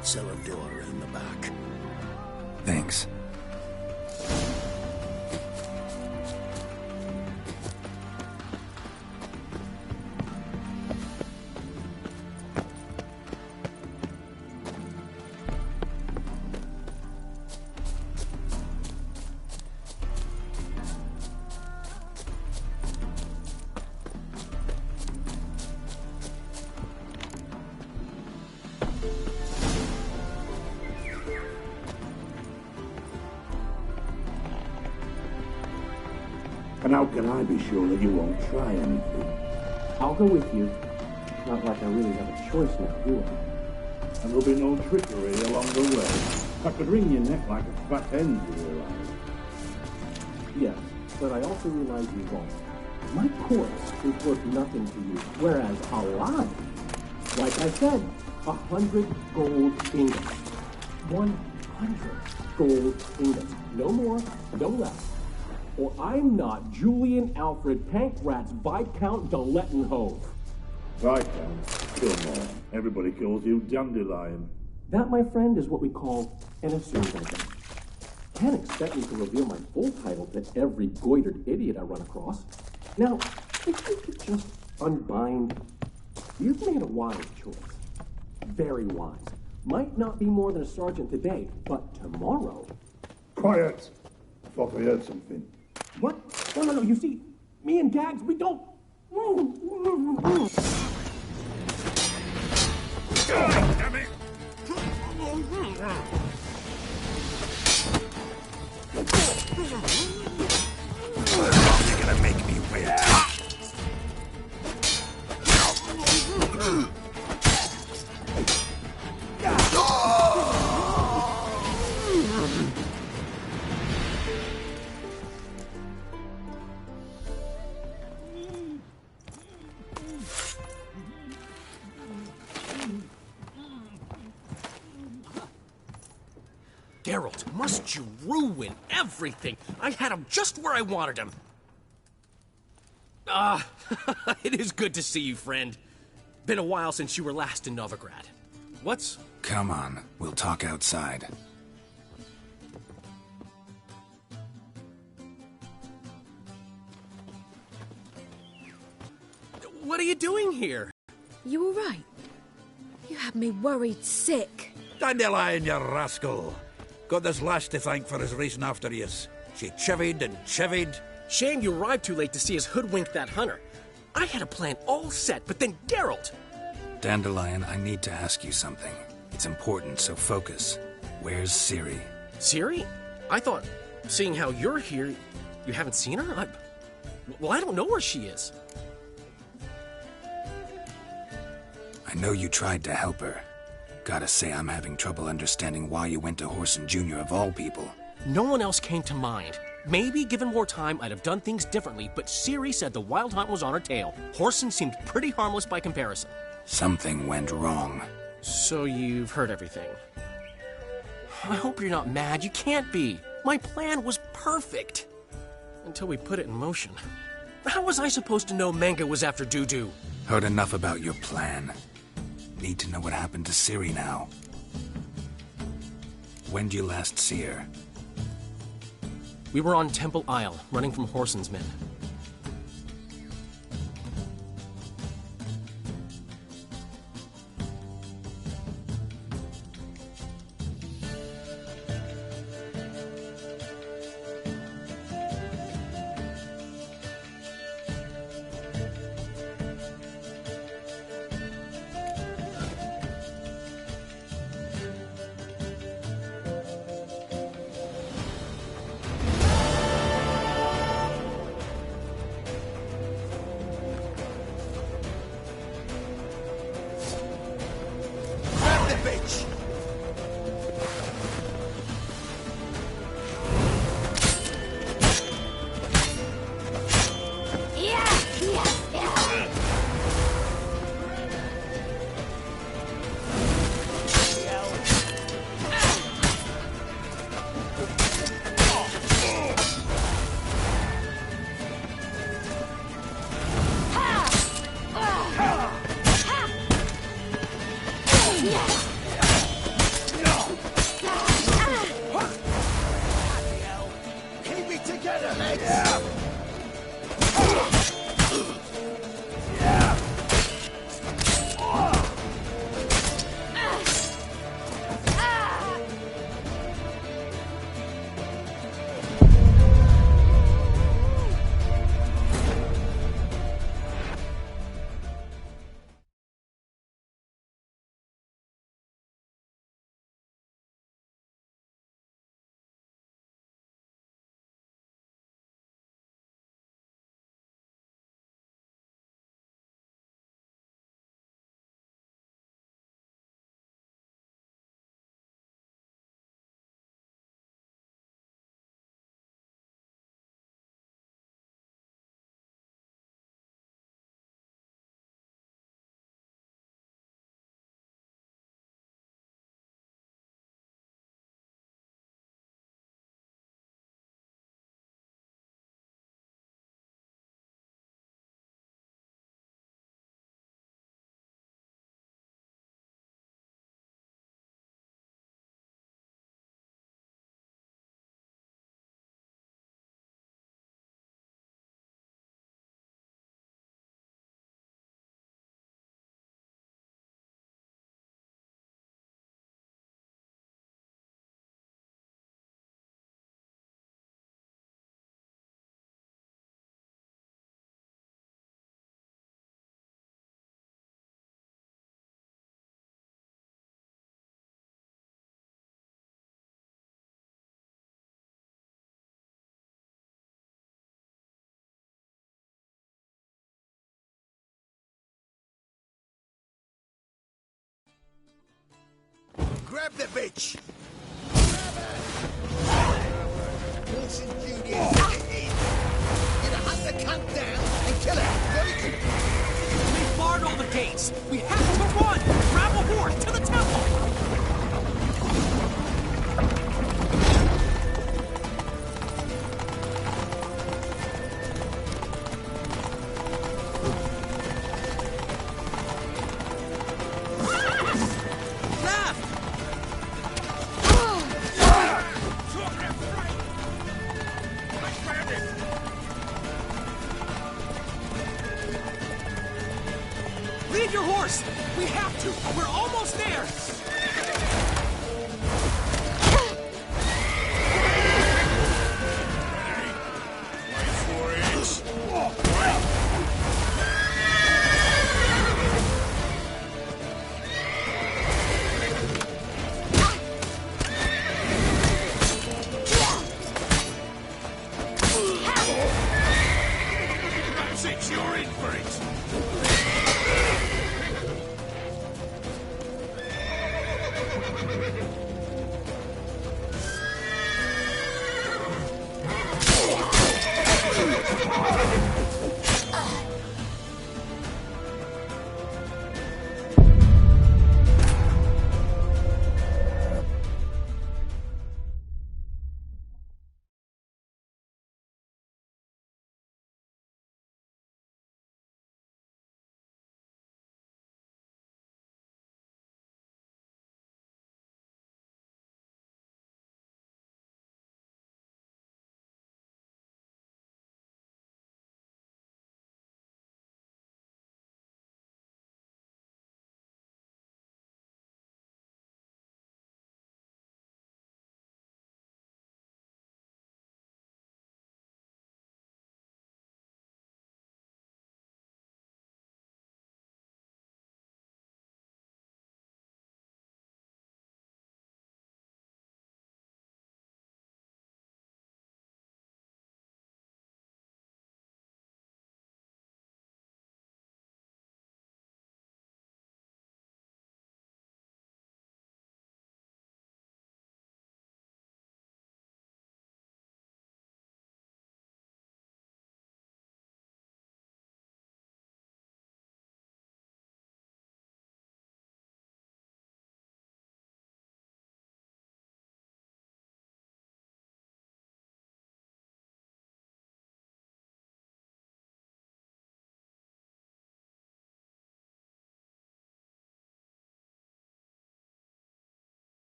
Cellar door around the back. Thanks. And how can I be sure that you won't try anything? I'll go with you. Not like I really have a choice now, do I? And there'll be no trickery along the way. I could wring your neck like a fat hen, you realize. Yes, but I also realize you won't. My corpse is worth nothing to you, whereas alive, like I said, 100 gold ingots. 100 gold ingots. No more, no less. Or I'm not Julian Alfred Pankratz Viscount de Lettenhove. Viscount? Come on. Everybody calls you Dandelion. That, my friend, is what we call an assumed identity. Can't expect me to reveal my full title to every goitered idiot I run across. Now, if you could just unbind, you've made a wise choice. Very wise. Might not be more than a sergeant today, but tomorrow... Quiet! I thought I heard something. What? No. You see, me and Gags, we don't... God damn it! You're gonna make me wait. Geralt, must you ruin everything? I had him just where I wanted him. It is good to see you, friend. Been a while since you were last in Novigrad. What's... Come on, we'll talk outside. What are you doing here? You all right? You had me worried sick. Dandelion, you rascal. Got this lass to thank for his racing after yous. She chivied and chivied. Shame you arrived too late to see us hoodwink that hunter. I had a plan all set, but then Geralt... Dandelion, I need to ask you something. It's important, so focus. Where's Ciri? Ciri? I thought, seeing how you're here, you haven't seen her? Well, I don't know where she is. I know you tried to help her. Gotta say, I'm having trouble understanding why you went to Whoreson Jr. of all people. No one else came to mind. Maybe, given more time, I'd have done things differently, but Ciri said the Wild Hunt was on her tail. Whoreson seemed pretty harmless by comparison. Something went wrong. So you've heard everything. I hope you're not mad. You can't be. My plan was perfect. Until we put it in motion. How was I supposed to know Manga was after Dudu? Heard enough about your plan. Need to know what happened to Ciri now. When'd you last see her? We were on Temple Isle, running from Whoreson's men. Grab the bitch! Wilson Jr. Either hunt the cunt down and kill her. Very good. We barred all the gates. We have to run. Grab a horse to the temple. Leave your horse! We have to! We're almost there! Six, you're in for it!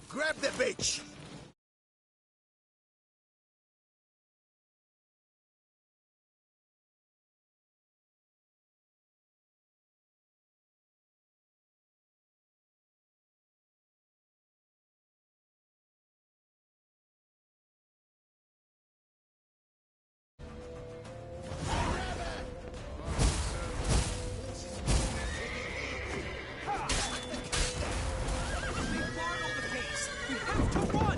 Grab the bitch! We have to run!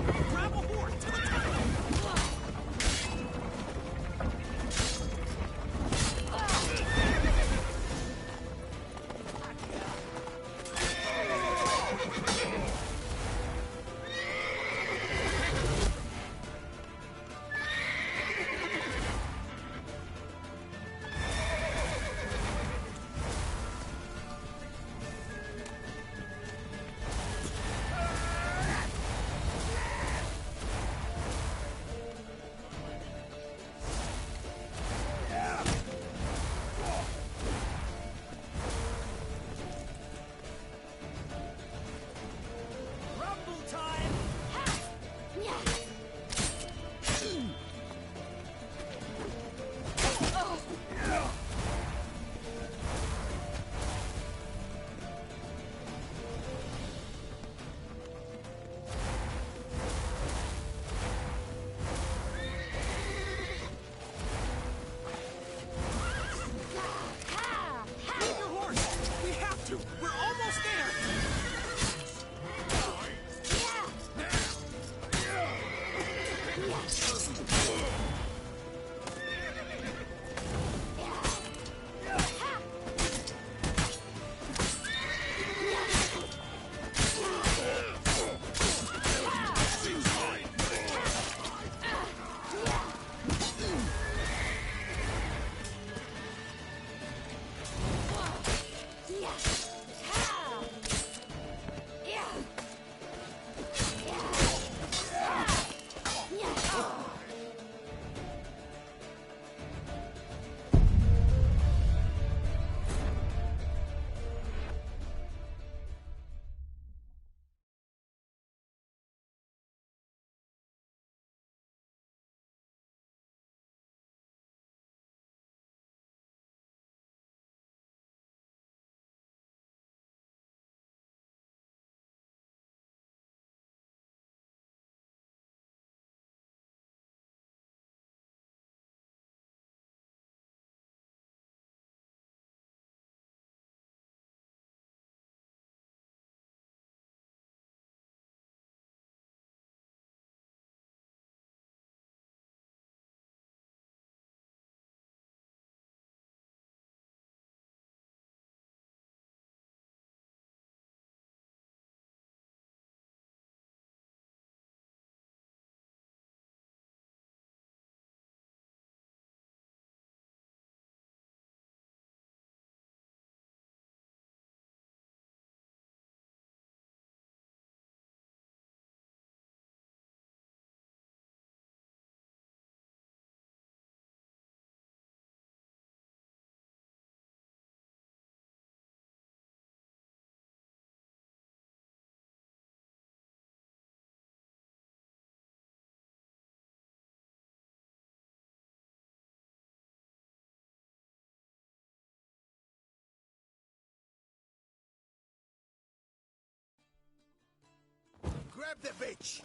Grab the bitch!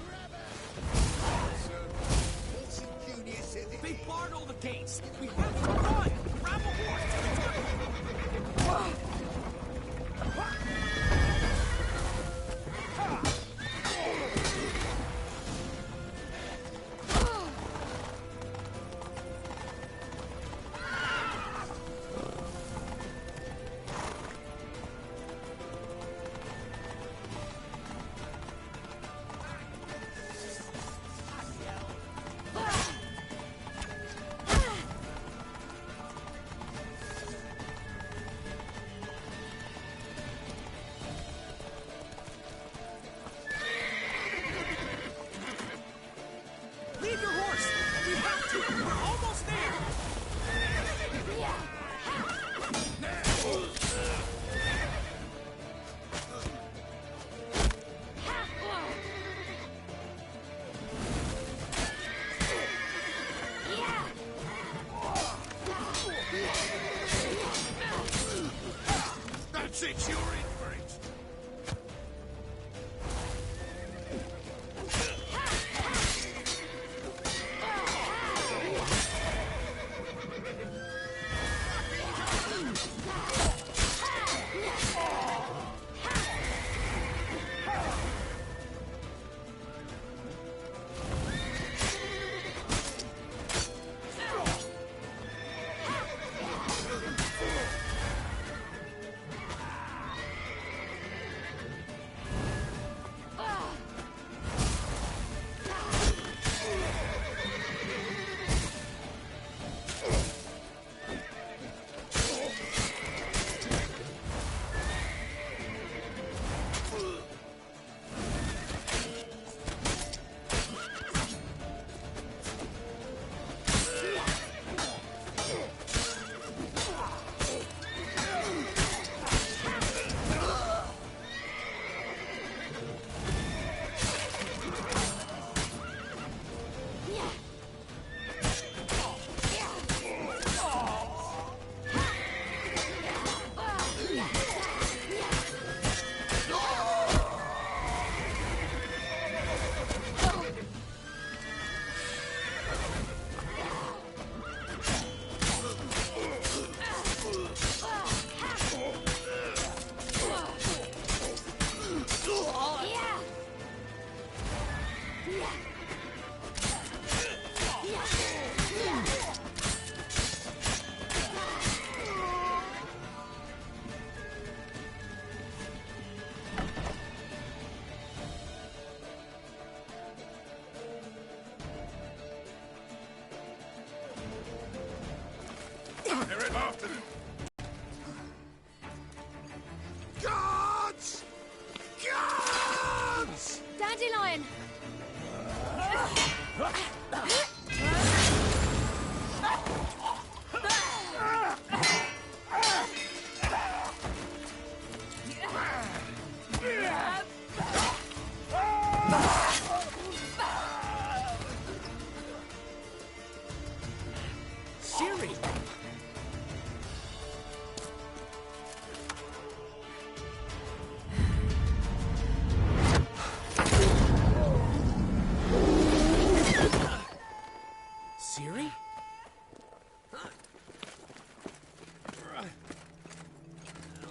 Grab her! Wilson Jr. said it. They barred all the gates! We have to run! Grab a horse to the temple! Leave your horse! We have to! We're almost there! That's it, you're in for it! They're after them! Guards! Guards! Dandelion! Siri! Siri?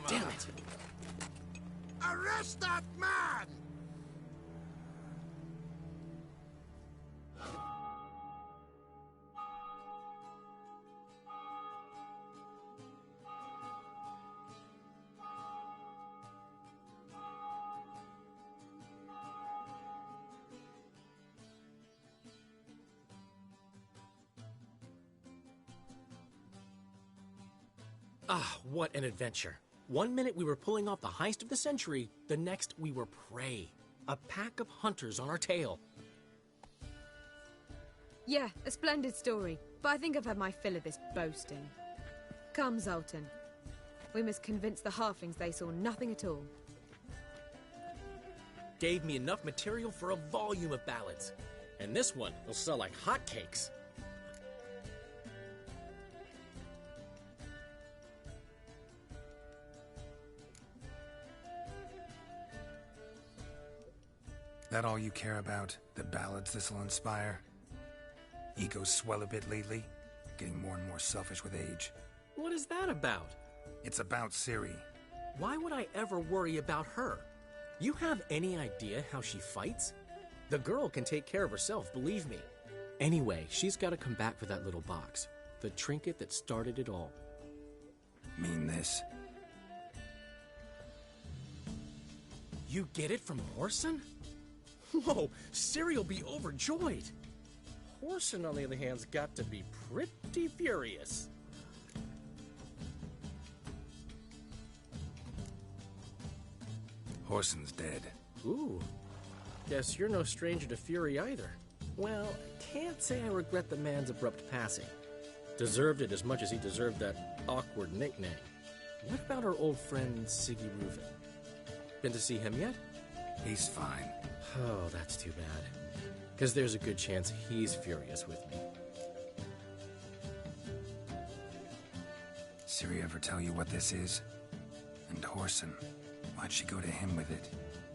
Damn it! Arrest that man! Ah, what an adventure. 1 minute we were pulling off the heist of the century, the next we were prey. A pack of hunters on our tail. Yeah, a splendid story, but I think I've had my fill of this boasting. Come, Zoltan. We must convince the halflings they saw nothing at all. Gave me enough material for a volume of ballads. And this one will sell like hotcakes. That all you care about? The ballads this'll inspire? Egos swell a bit lately? Getting more and more selfish with age. What is that about? It's about Ciri. Why would I ever worry about her? You have any idea how she fights? The girl can take care of herself, believe me. Anyway, she's got to come back for that little box. The trinket that started it all. Mean this? You get it from Whoreson? Whoa, Ciri will be overjoyed. Whoreson, on the other hand, has got to be pretty furious. Whoreson's dead. Ooh. Guess you're no stranger to fury either. Well, can't say I regret the man's abrupt passing. Deserved it as much as he deserved that awkward nickname. What about our old friend Siggy Reuven? Been to see him yet? He's fine. Oh, that's too bad. Because there's a good chance he's furious with me. Ciri ever tell you what this is? And Whoreson, why'd she go to him with it?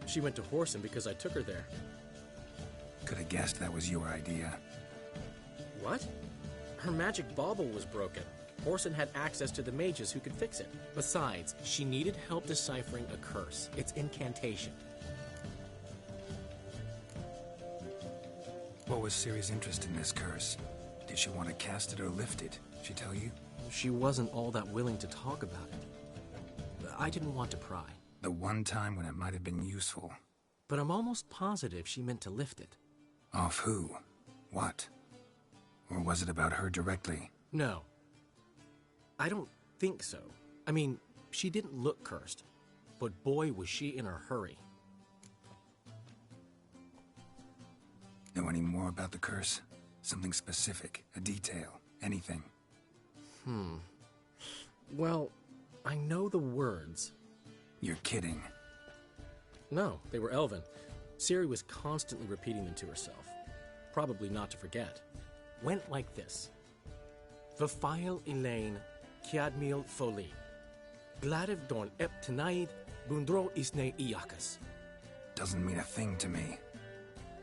She went to Whoreson because I took her there. Could have guessed that was your idea. What? Her magic bauble was broken. Whoreson had access to the mages who could fix it. Besides, she needed help deciphering a curse. It's incantation. What was Ciri's interest in this curse? Did she want to cast it or lift it? She tell you? She wasn't all that willing to talk about it. I didn't want to pry. The one time when it might have been useful. But I'm almost positive she meant to lift it. Off who? What? Or was it about her directly? No. I don't think so. I mean, she didn't look cursed. But boy, was she in a hurry. Know any more about the curse? Something specific, a detail, anything? Well, I know the words. You're kidding. No, they were Elven. Ciri was constantly repeating them to herself. Probably not to forget. Went like this. Vafile Elaine, Kiadmil Foli. Gladiv Dorn Ep Tenaid, Bundro Isne Iakas. Doesn't mean a thing to me.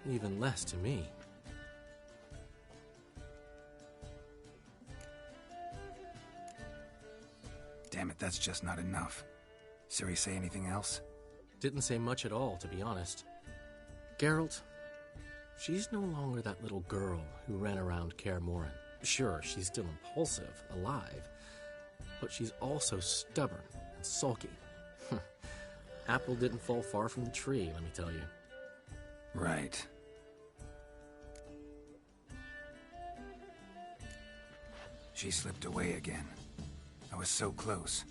Even less to me. Damn it, that's just not enough. Ciri say anything else? Didn't say much at all, to be honest. Geralt, she's no longer that little girl who ran around Kaer Morhen. Sure, she's still impulsive, alive, but she's also stubborn and sulky. Apple didn't fall far from the tree, let me tell you. Right. She slipped away again. I was so close.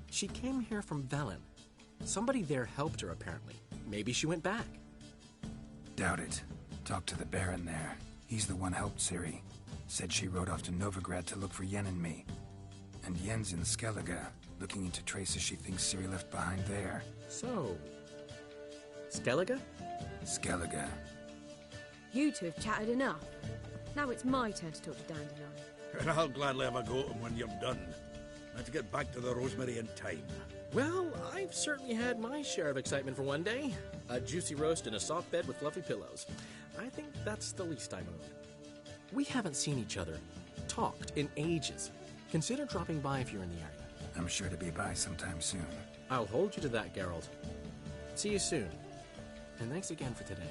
She came here from Velen. Somebody there helped her, apparently. Maybe she went back. Doubt it. Talked to the Baron there. He's the one helped Ciri. Said she rode off to Novigrad to look for Yen and me. And Yen's in Skellige, looking into traces she thinks Ciri left behind there. So... Skellige? Skellige. You two have chatted enough. Now it's my turn to talk to Dandelion. And I'll gladly have a go at him when you're done. Let's get back to the Rosemary in time. Well, I've certainly had my share of excitement for one day. A juicy roast and a soft bed with fluffy pillows. I think that's the least I'm owed. We haven't seen each other, talked in ages. Consider dropping by if you're in the area. I'm sure to be by sometime soon. I'll hold you to that, Geralt. See you soon. And thanks again for today.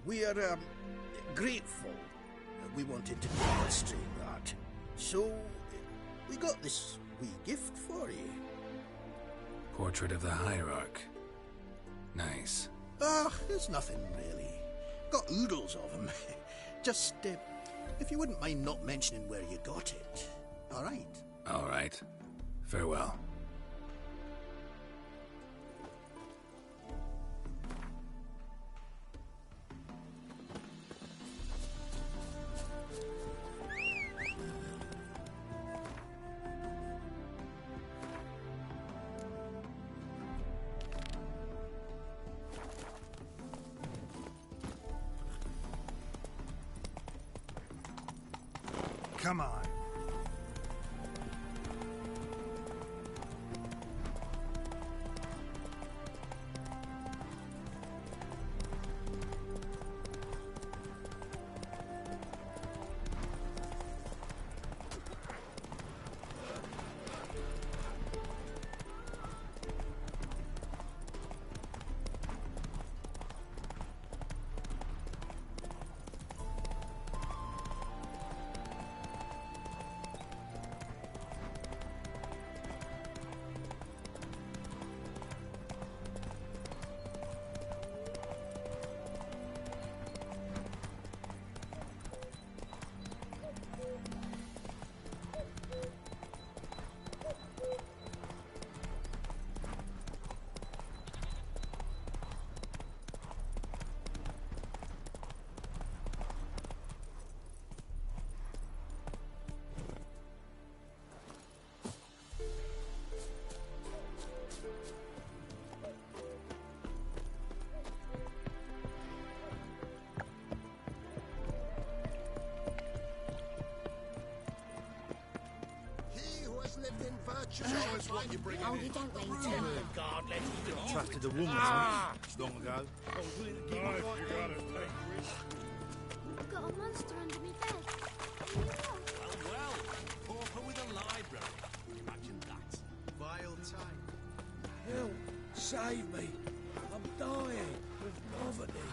We are grateful. We wanted to demonstrate that. So, we got this wee gift for you. Portrait of the Hierarch. Nice. There's nothing really. Got oodles of them. Just, if you wouldn't mind not mentioning where you got it. All right? All right. Farewell. Come on. Lived in virtue. Always what you bring Oh, you don't need to. Regardless, you didn't Trusted a woman long ago. Nice, you gotta take risks. I've got a monster under my bed. Well, pauper with a library. Imagine that. Vile type. Help! Save me! I'm dying with poverty.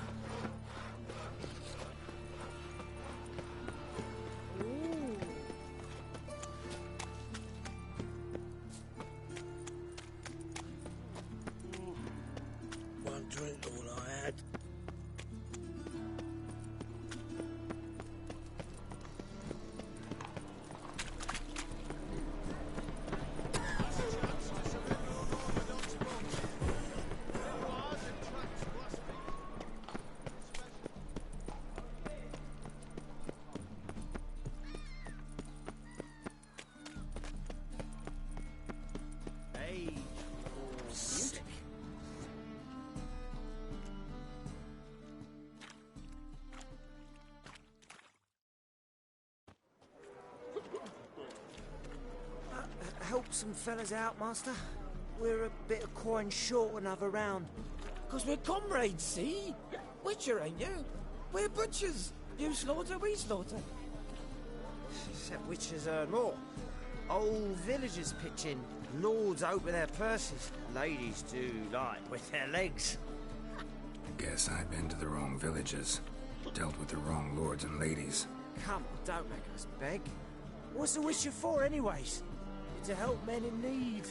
One drink, all I had. Help some fellas out, Master. We're a bit of coin short another round. 'Cause we're comrades, see? Witcher, ain't you? We're butchers. You slaughter, we slaughter. Except witchers earn more. Old villagers pitch in. Lords open their purses. Ladies do like with their legs. Guess I've been to the wrong villages. Dealt with the wrong lords and ladies. Come on, don't make us beg. What's the witcher for, anyways? To help men in need.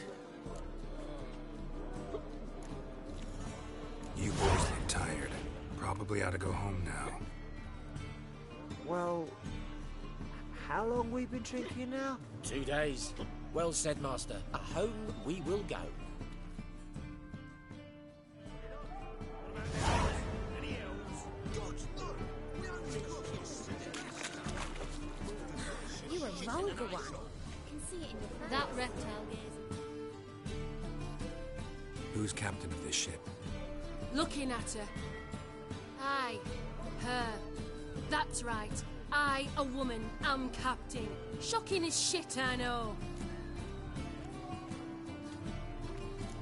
You boys look tired. Probably ought to go home now. Well, how long we been drinking now? 2 days. Well said, Master. Home we will go. You a vulgar one. See it in your face. That reptile gazing. Who's captain of this ship? Looking at her. Aye, her. That's right. I, a woman, am captain. Shocking as shit, I know.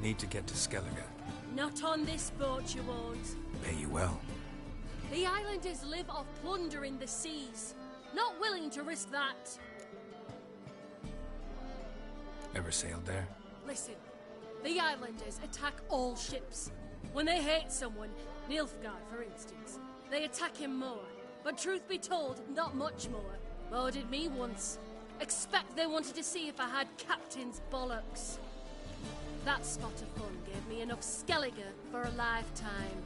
Need to get to Skellige. Not on this boat, you won't. Pay you well. The islanders live off plundering the seas. Not willing to risk that. Ever sailed there? Listen, the islanders attack all ships. When they hate someone, Nilfgaard for instance, they attack him more. But truth be told, not much more. Boarded me once. Expect they wanted to see if I had captain's bollocks. That spot of fun gave me enough Skellige for a lifetime.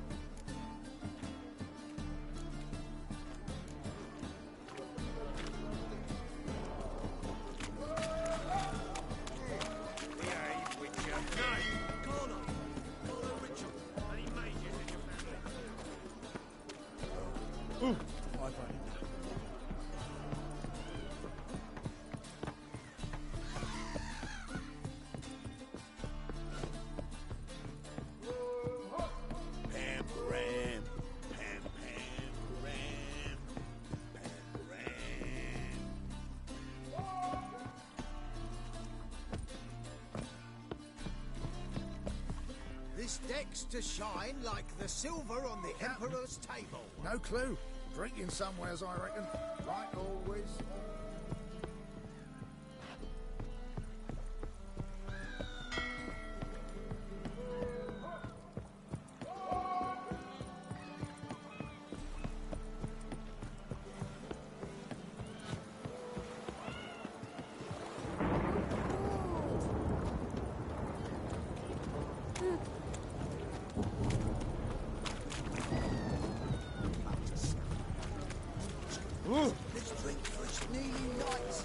this deck's to shine like the silver on the Emperor's table. No clue. Drinking somewheres, I reckon. Like always. This drink was nearly nice.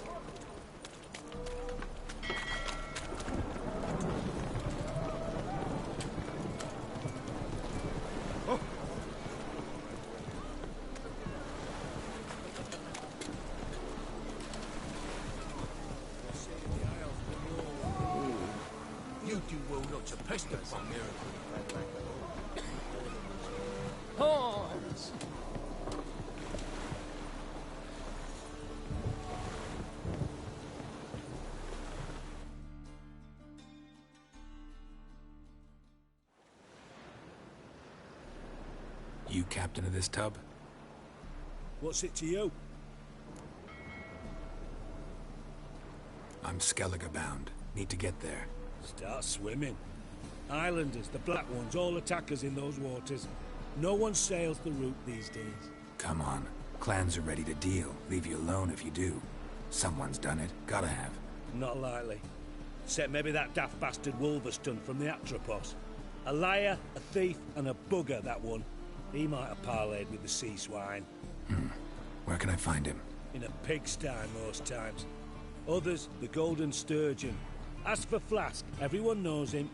You do well not to pester from here. Horns! You captain of this tub? What's it to you? I'm Skellige bound. Need to get there. Start swimming. Islanders, the Black Ones, all attackers in those waters. No one sails the route these days. Come on. Clans are ready to deal. Leave you alone if you do. Someone's done it. Gotta have. Not likely. Except maybe that daft bastard Wolverston from the Atropos. A liar, a thief, and a bugger, that one. He might have parlayed with the sea swine. Where can I find him? In a pigsty most times. Others, the Golden Sturgeon. As for Flask, everyone knows him.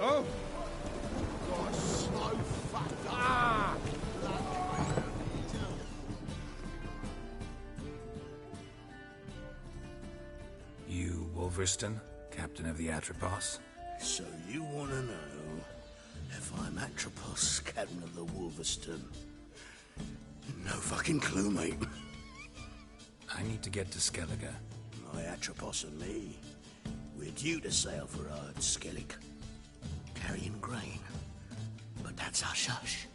Oh! God, so fucked up! You Wolverston, captain of the Atropos? So you want to know if I'm Atropos, captain of the Wolverston? No fucking clue, mate. I need to get to Skellige. My Atropos and me, we're due to sail for Skellige, carrying grain. But that's hush-hush.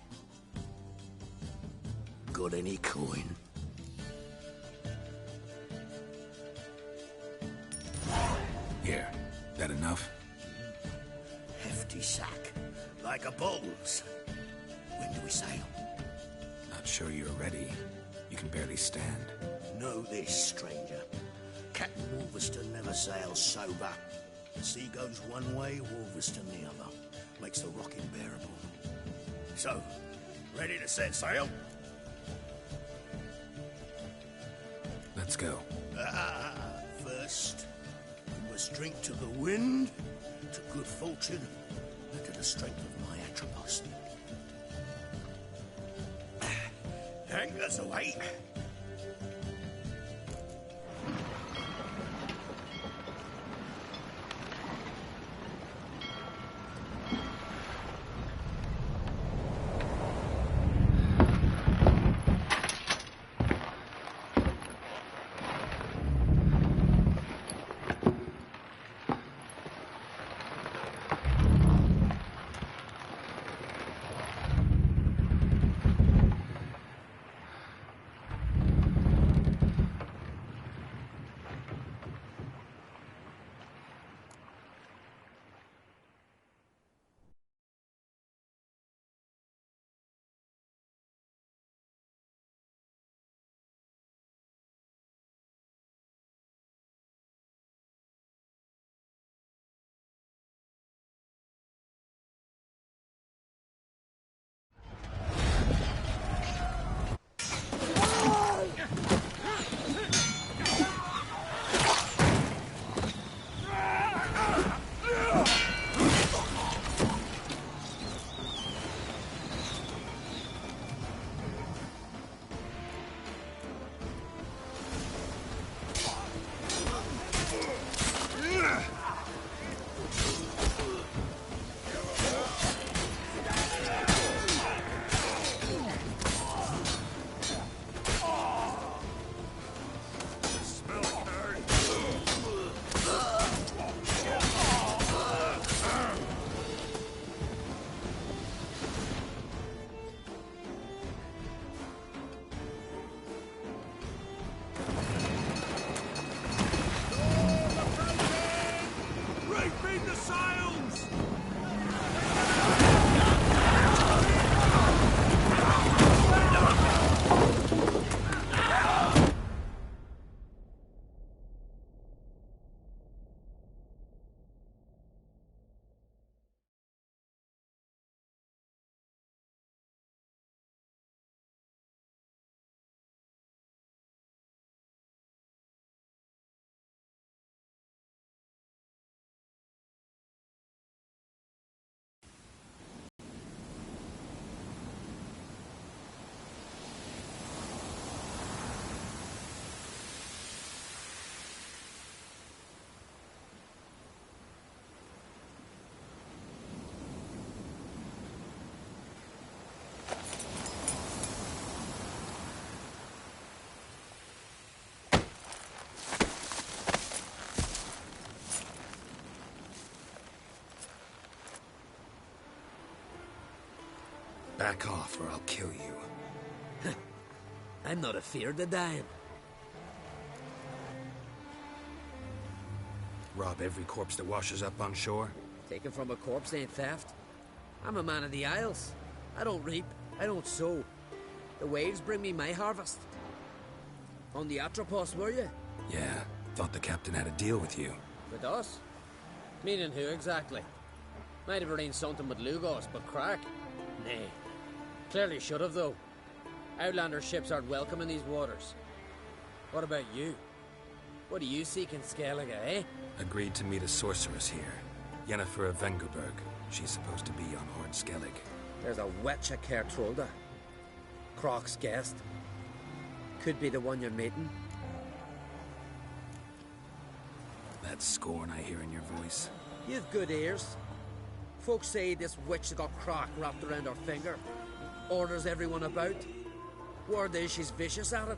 Got any coin? Here. That enough? Hefty sack, like a bull's. When do we sail? Not sure you're ready. You can barely stand. Know this, stranger. Captain Wolverston never sails sober. The sea goes one way, Wolverston the other. Makes the rocking bearable. So, ready to set sail? Let's go. First, we must drink to the wind, to good fortune, and to the strength of my Atropos. Anchors away. Back off or I'll kill you. I'm not afeard of dying. Rob every corpse that washes up on shore? Taken from a corpse ain't theft. I'm a man of the Isles. I don't reap, I don't sow. The waves bring me my harvest. On the Atropos, were you? Yeah, thought the captain had a deal with you. With us? Meaning who exactly? Might have arranged something with Lugos, but crack? Nay. Clearly should have, though. Outlander ships aren't welcome in these waters. What about you? What do you seek in Skellige, eh? Agreed to meet a sorceress here. Yennefer of Vengerberg. She's supposed to be on Hord Skellig. There's a witch at Kertrolda. Croc's guest. Could be the one you're meeting. That scorn I hear in your voice. You've good ears. Folks say this witch has got Croc wrapped around her finger. Orders everyone about. Word is she's vicious at it.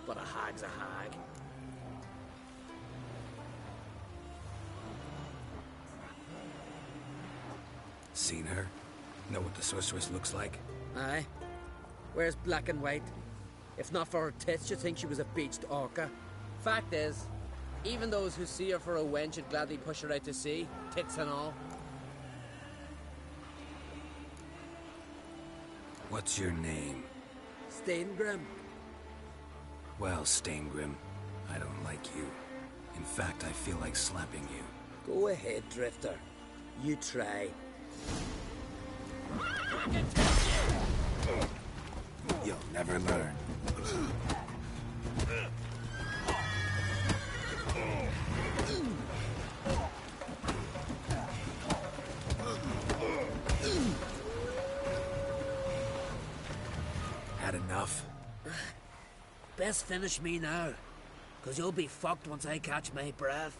But a hag's a hag. Seen her? Know what the sorceress looks like? Aye. Wears black and white. If not for her tits, you'd think she was a beached orca. Fact is, even those who see her for a wench would gladly push her out to sea, tits and all. What's your name? Steingrim. Well, Steingrim, I don't like you. In fact, I feel like slapping you. Go ahead, Drifter. You try. You'll never learn. Had enough? Best finish me now, 'cause you'll be fucked once I catch my breath.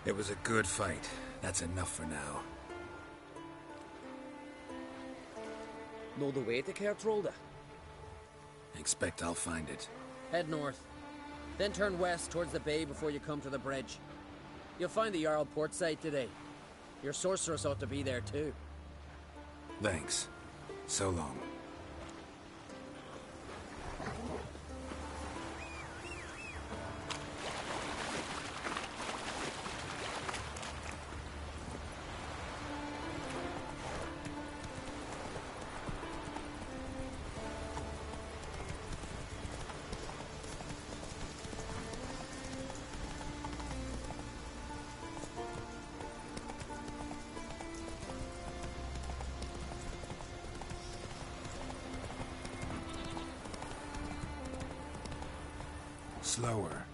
It was a good fight. That's enough for now. Know the way to Kertrolda? Expect I'll find it. Head north. Then turn west towards the bay before you come to the bridge. You'll find the Jarl port site today. Your sorceress ought to be there too. Thanks. So long. Slower.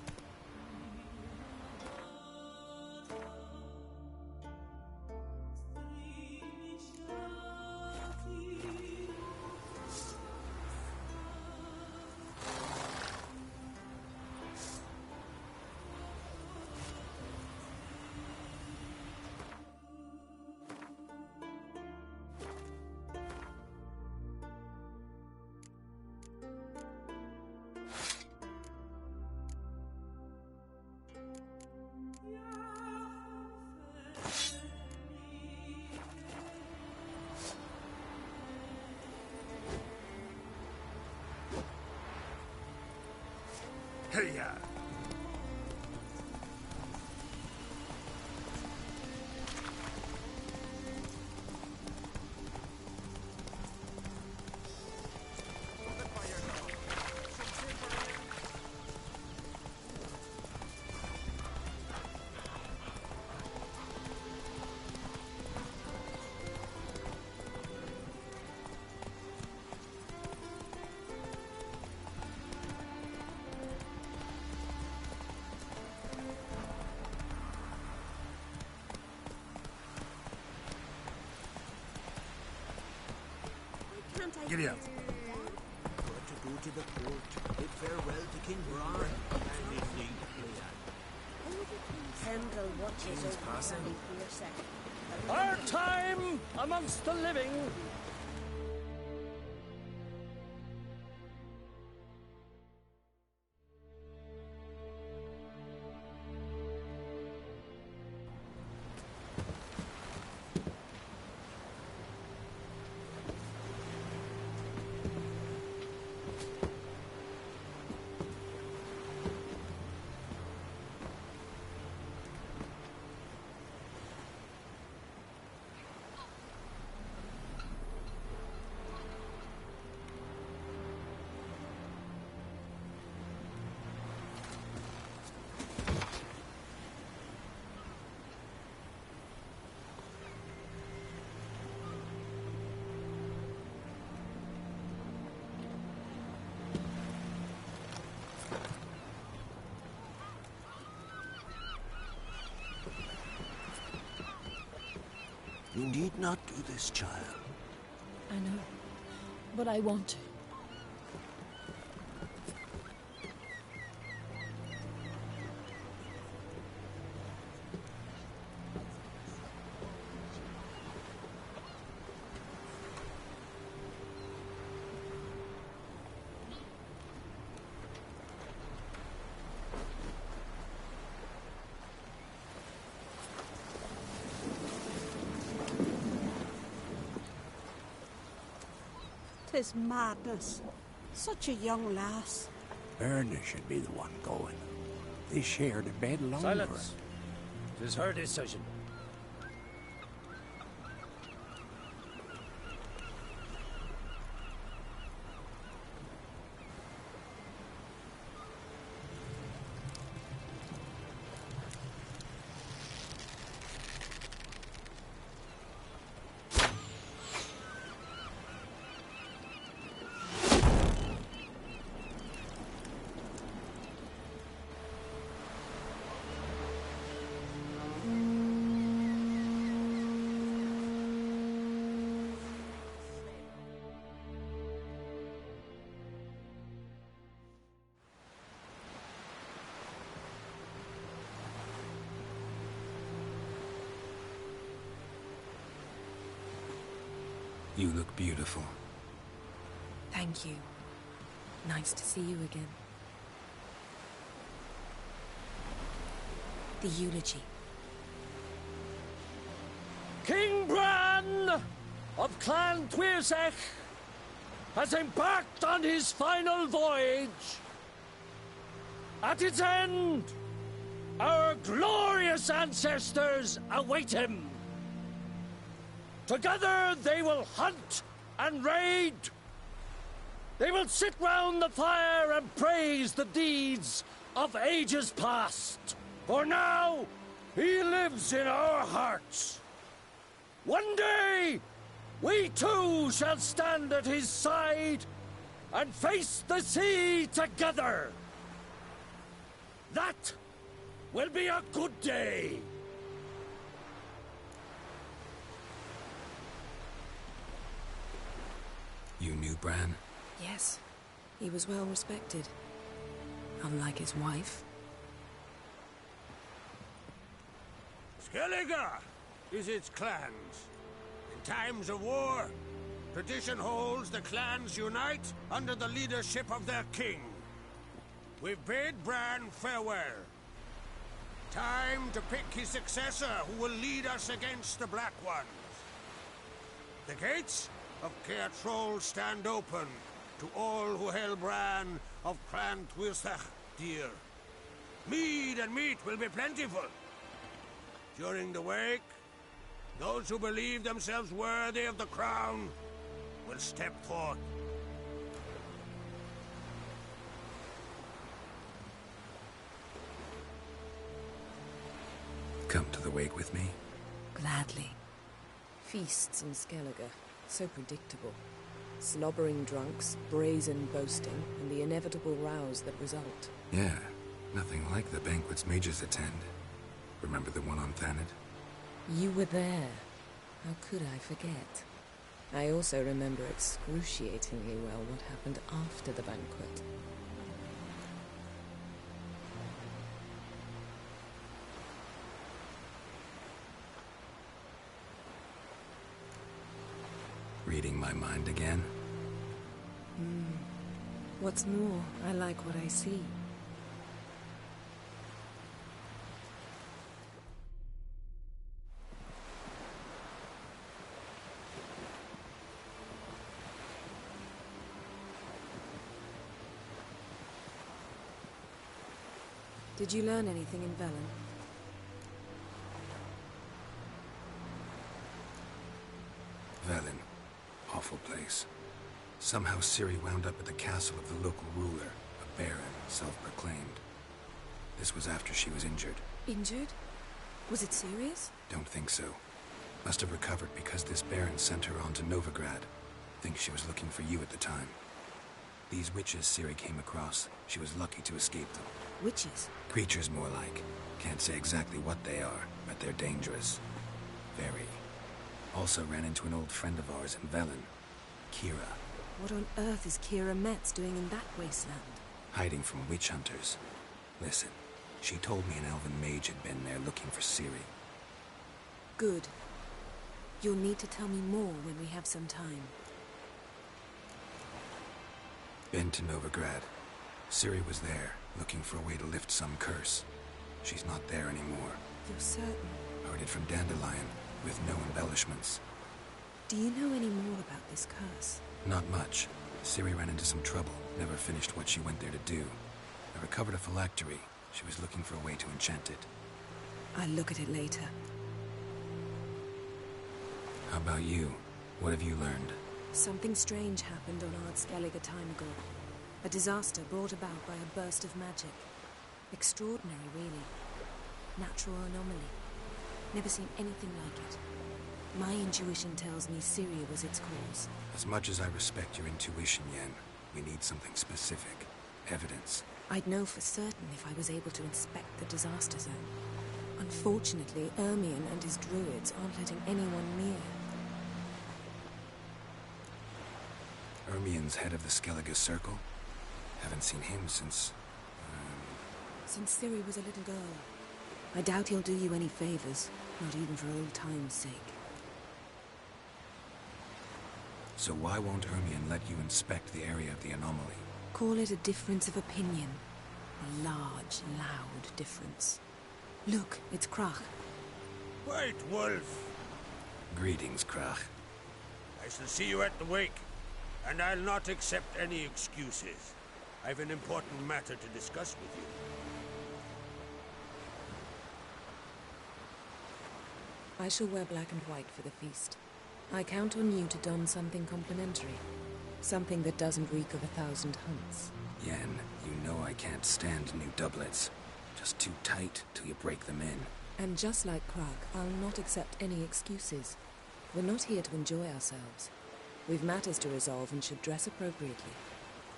Hey-ya! Giddy up. Got to go to the court, bid farewell to King Bran, and indeed Kendall watches over passing. for your Our time amongst the living. You need not do this, child. I know, but I want to. Tis madness. Such a young lass. Erna should be the one going. They shared a bed longer. Silence. It is her decision. You look beautiful. Thank you. Nice to see you again. The eulogy. King Bran of Clan Tuirsech has embarked on his final voyage. At its end, our glorious ancestors await him. Together they will hunt and raid. They will sit round the fire and praise the deeds of ages past. For now, he lives in our hearts. One day, we too shall stand at his side and face the sea together. That will be a good day. You knew Bran? Yes. He was well respected. Unlike his wife. Skellige is its clans. In times of war, tradition holds the clans unite under the leadership of their king. We've bid Bran farewell. Time to pick his successor who will lead us against the Black Ones. The gates of Caer Troll stand open to all who held Bran of Clan Tuirsech dear. Mead and meat will be plentiful. During the wake, those who believe themselves worthy of the crown will step forth. Come to the wake with me? Gladly. Feasts in Skellige. So predictable. Slobbering drunks, brazen boasting, and the inevitable rows that result. Yeah, nothing like the banquets mages attend. Remember the one on Thanet? You were there. How could I forget? I also remember excruciatingly well what happened after the banquet. Reading my mind again? What's more, I like what I see. Did you learn anything in Velen? Velen. Awful place. Somehow Ciri wound up at the castle of the local ruler, a baron, self-proclaimed. This was after she was injured. Injured? Was it serious? Don't think so. Must have recovered because this baron sent her on to Novigrad. Think she was looking for you at the time. These witches Ciri came across, she was lucky to escape them. Witches? Creatures more like. Can't say exactly what they are, but they're dangerous. Very Also ran into an old friend of ours in Velen, Kira, What on earth is Kira Metz doing in that wasteland? hiding from witch hunters. Listen, she told me an elven mage had been there looking for Ciri. Good. You'll need to tell me more when we have some time. Been to Novigrad. Ciri was there, looking for a way to lift some curse. She's not there anymore. You're certain? Heard it from Dandelion, with no embellishments. Do you know any more about this curse? Not much. Ciri ran into some trouble, never finished what she went there to do. I recovered a phylactery. She was looking for a way to enchant it. I'll look at it later. How about you? What have you learned? Something strange happened on Ardskellig a time ago. A disaster brought about by a burst of magic. Extraordinary, really. Natural anomaly. Never seen anything like it. My intuition tells me Ciri was its cause. As much as I respect your intuition, Yen, we need something specific. Evidence. I'd know for certain if I was able to inspect the disaster zone. Unfortunately, Ermion and his druids aren't letting anyone near. Ermion's head of the Skellige Circle? Haven't seen him since... Since Ciri was a little girl. I doubt he'll do you any favors, not even for old time's sake. So why won't Ermion let you inspect the area of the anomaly? Call it a difference of opinion. A large, loud difference. Look, it's Krach. Wait, Wolf. Greetings, Krach. I shall see you at the wake, and I'll not accept any excuses. I've an important matter to discuss with you. I shall wear black and white for the feast. I count on you to don something complimentary. Something that doesn't reek of 1,000 hunts. Yen, you know I can't stand new doublets. Just too tight till you break them in. And just like Krach, I'll not accept any excuses. We're not here to enjoy ourselves. We've matters to resolve and should dress appropriately.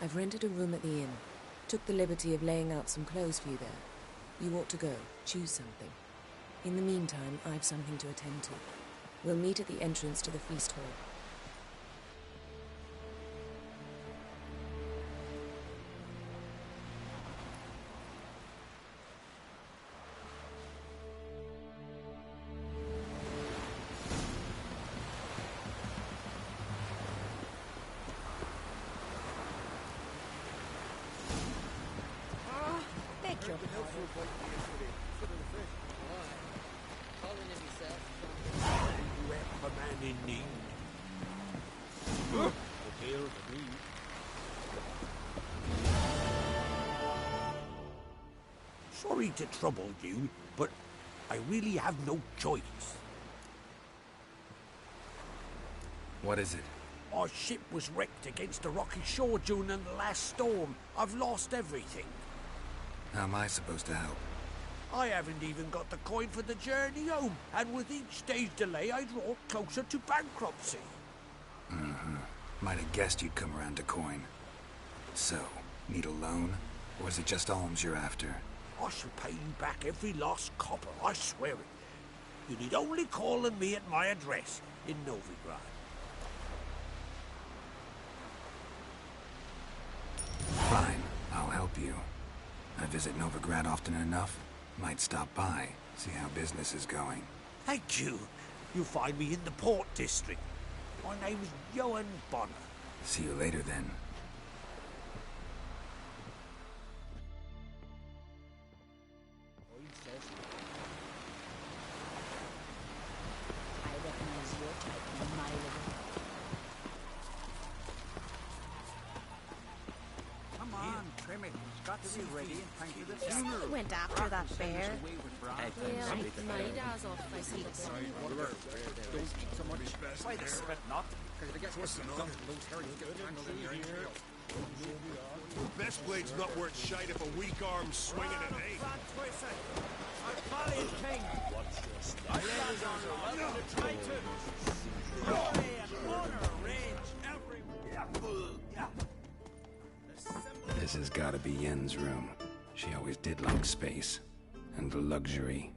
I've rented a room at the inn. Took the liberty of laying out some clothes for you there. You ought to go. Choose something. In the meantime, I've something to attend to. We'll meet at the entrance to the feast hall. Sorry to trouble you, but I really have no choice. What is it? Our ship was wrecked against a rocky shore during the last storm. I've lost everything. How am I supposed to help? I haven't even got the coin for the journey home, and with each day's delay, I draw closer to bankruptcy. Might have guessed you'd come around to coin. So, need a loan? Or is it just alms you're after? I shall pay you back every lost copper, I swear it. You need only call on me at my address in Novigrad. Fine, I'll help you. I visit Novigrad often enough. Might stop by, see how business is going. Thank you. You'll find me in the Port District. My name's Johan Bonner. See you later then. Come on, trim it. It's got to be ready in time for the funeral. Went after that bear. Yeah, my dad's off by some Why the spit not? Because it gets worse than loose hair, you get tangled in your hair. Best blade's not worth shite if a weak arm's swinging at eight. King. Watch your style. Welcome to Triton. Glory and honor reigns everywhere. This has gotta be Yen's room. She always did like space. And luxury.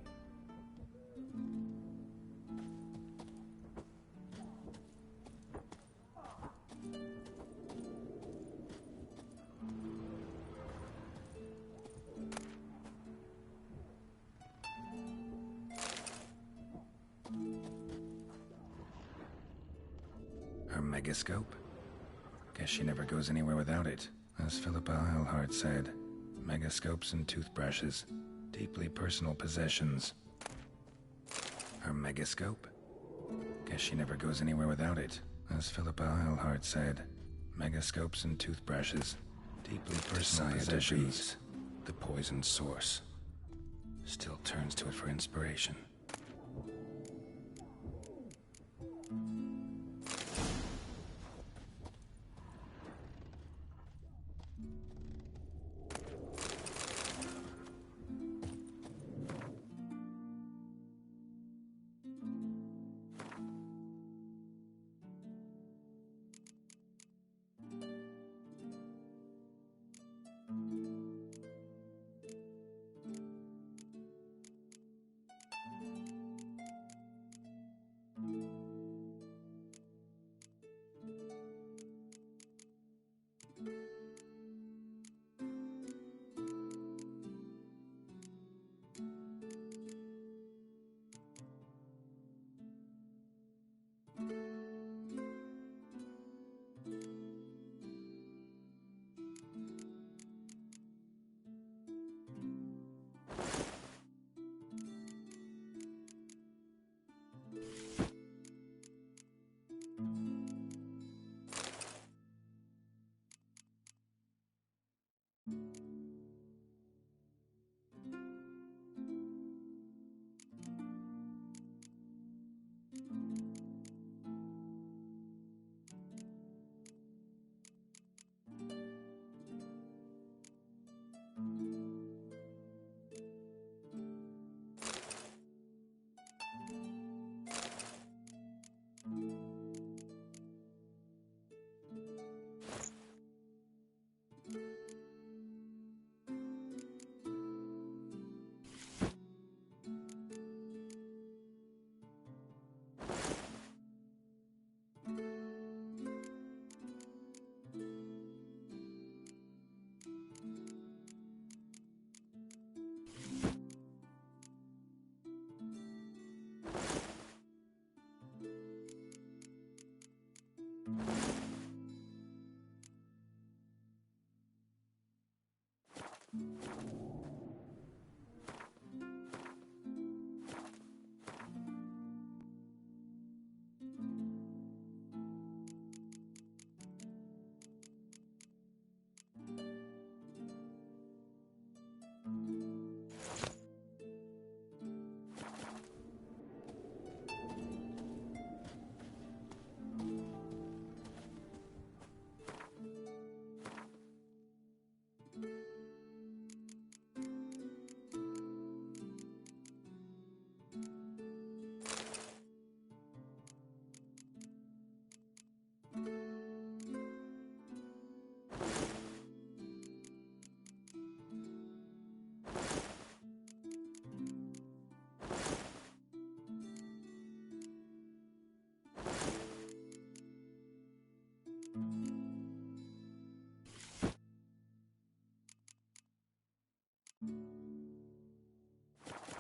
megascope? Guess she never goes anywhere without it. As Philippa Eilhart said, megascopes and toothbrushes, deeply personal possessions. Her megascope? Guess she never goes anywhere without it. As Philippa Eilhart said, megascopes and toothbrushes, deeply personal possessions. The poison source. Still turns to it for inspiration.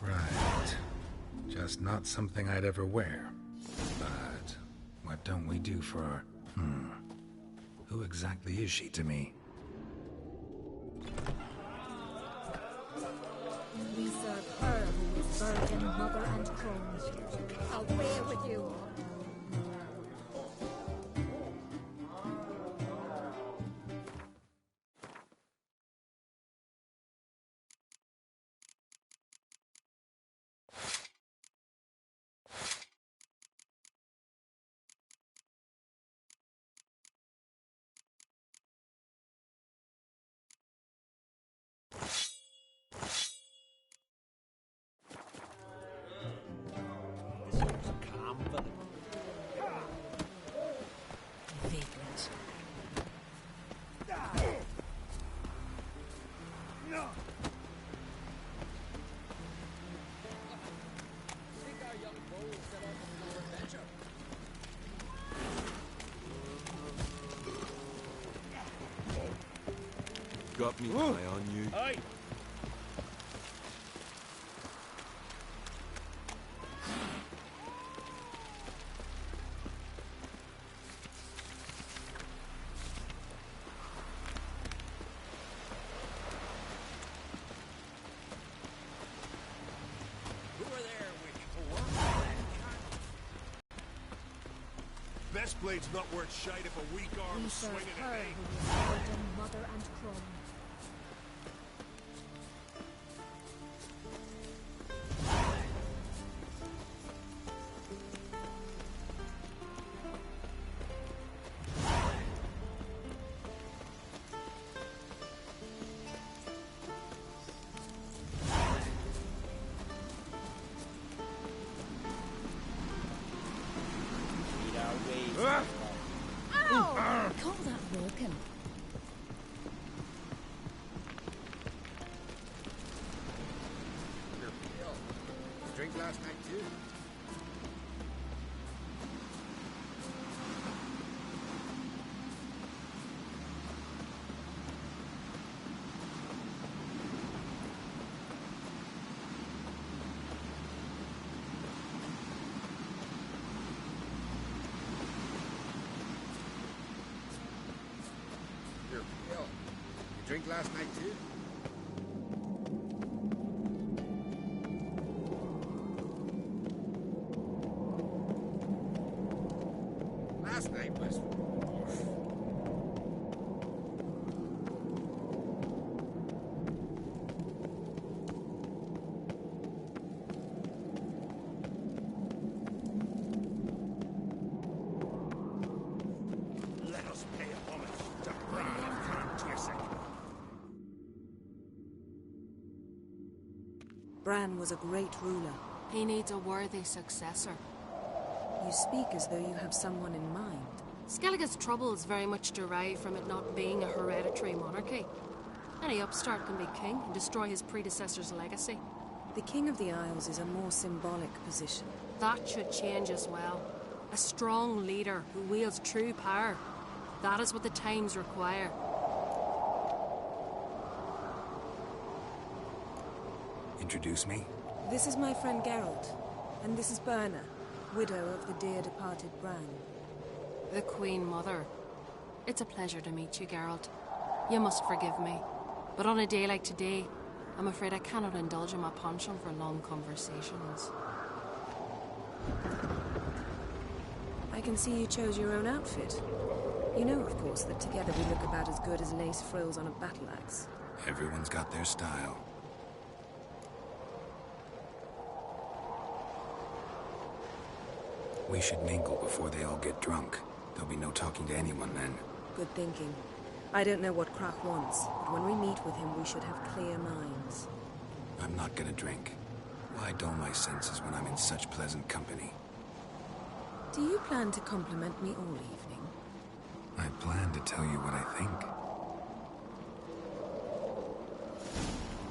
Right. Just not something I'd ever wear. But what don't we do for our... Who exactly is she to me? We serve her who is virgin, mother, and crone. Away with you! Got me eye on you. Aye. best blade's not worth shite if a weak arm We serve swinging her at me. who is Elden Mother and Crone. Ow! Call that working. Drink last night too. You're ill. You drink last night too? Last night was... Let us pay homage to Bran of Tiersic. Bran was a great ruler. He needs a worthy successor. You speak as though you have someone in mind. Skellige's troubles very much derive from it not being a hereditary monarchy. Any upstart can be king and destroy his predecessor's legacy. The King of the Isles is a more symbolic position. That should change as well. A strong leader who wields true power. That is what the times require. Introduce me? This is my friend Geralt, and this is Birna, widow of the dear departed Bran. The Queen Mother. It's a pleasure to meet you, Geralt. You must forgive me, but on a day like today, I'm afraid I cannot indulge in my penchant for long conversations. I can see you chose your own outfit. You know, of course, that together we look about as good as lace frills on a battle axe. Everyone's got their style. We should mingle before they all get drunk. There'll be no talking to anyone then. Good thinking. I don't know what Krach wants, but when we meet with him, we should have clear minds. I'm not gonna drink. Why dull my senses when I'm in such pleasant company? Do you plan to compliment me all evening? I plan to tell you what I think.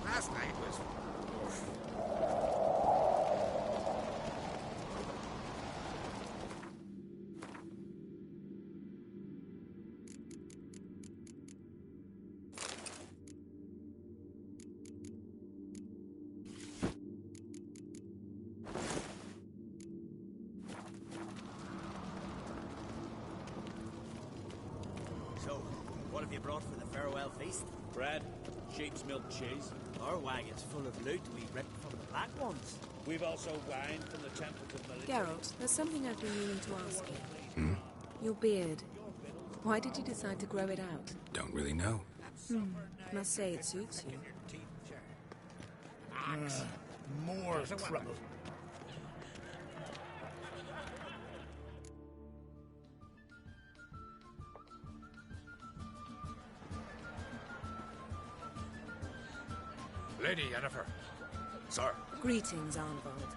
Last night was... So, what have you brought for the farewell feast? Bread, sheep's milk cheese. Our wagon's full of loot we ripped from the Black Ones. We've also wine from the temples of Melita. Geralt, there's something I've been meaning to ask you. Hmm? Your beard. Why did you decide to grow it out? Don't really know. Must say it suits you. More trouble. Lady Yennefer. Sir. Greetings, Arnvald.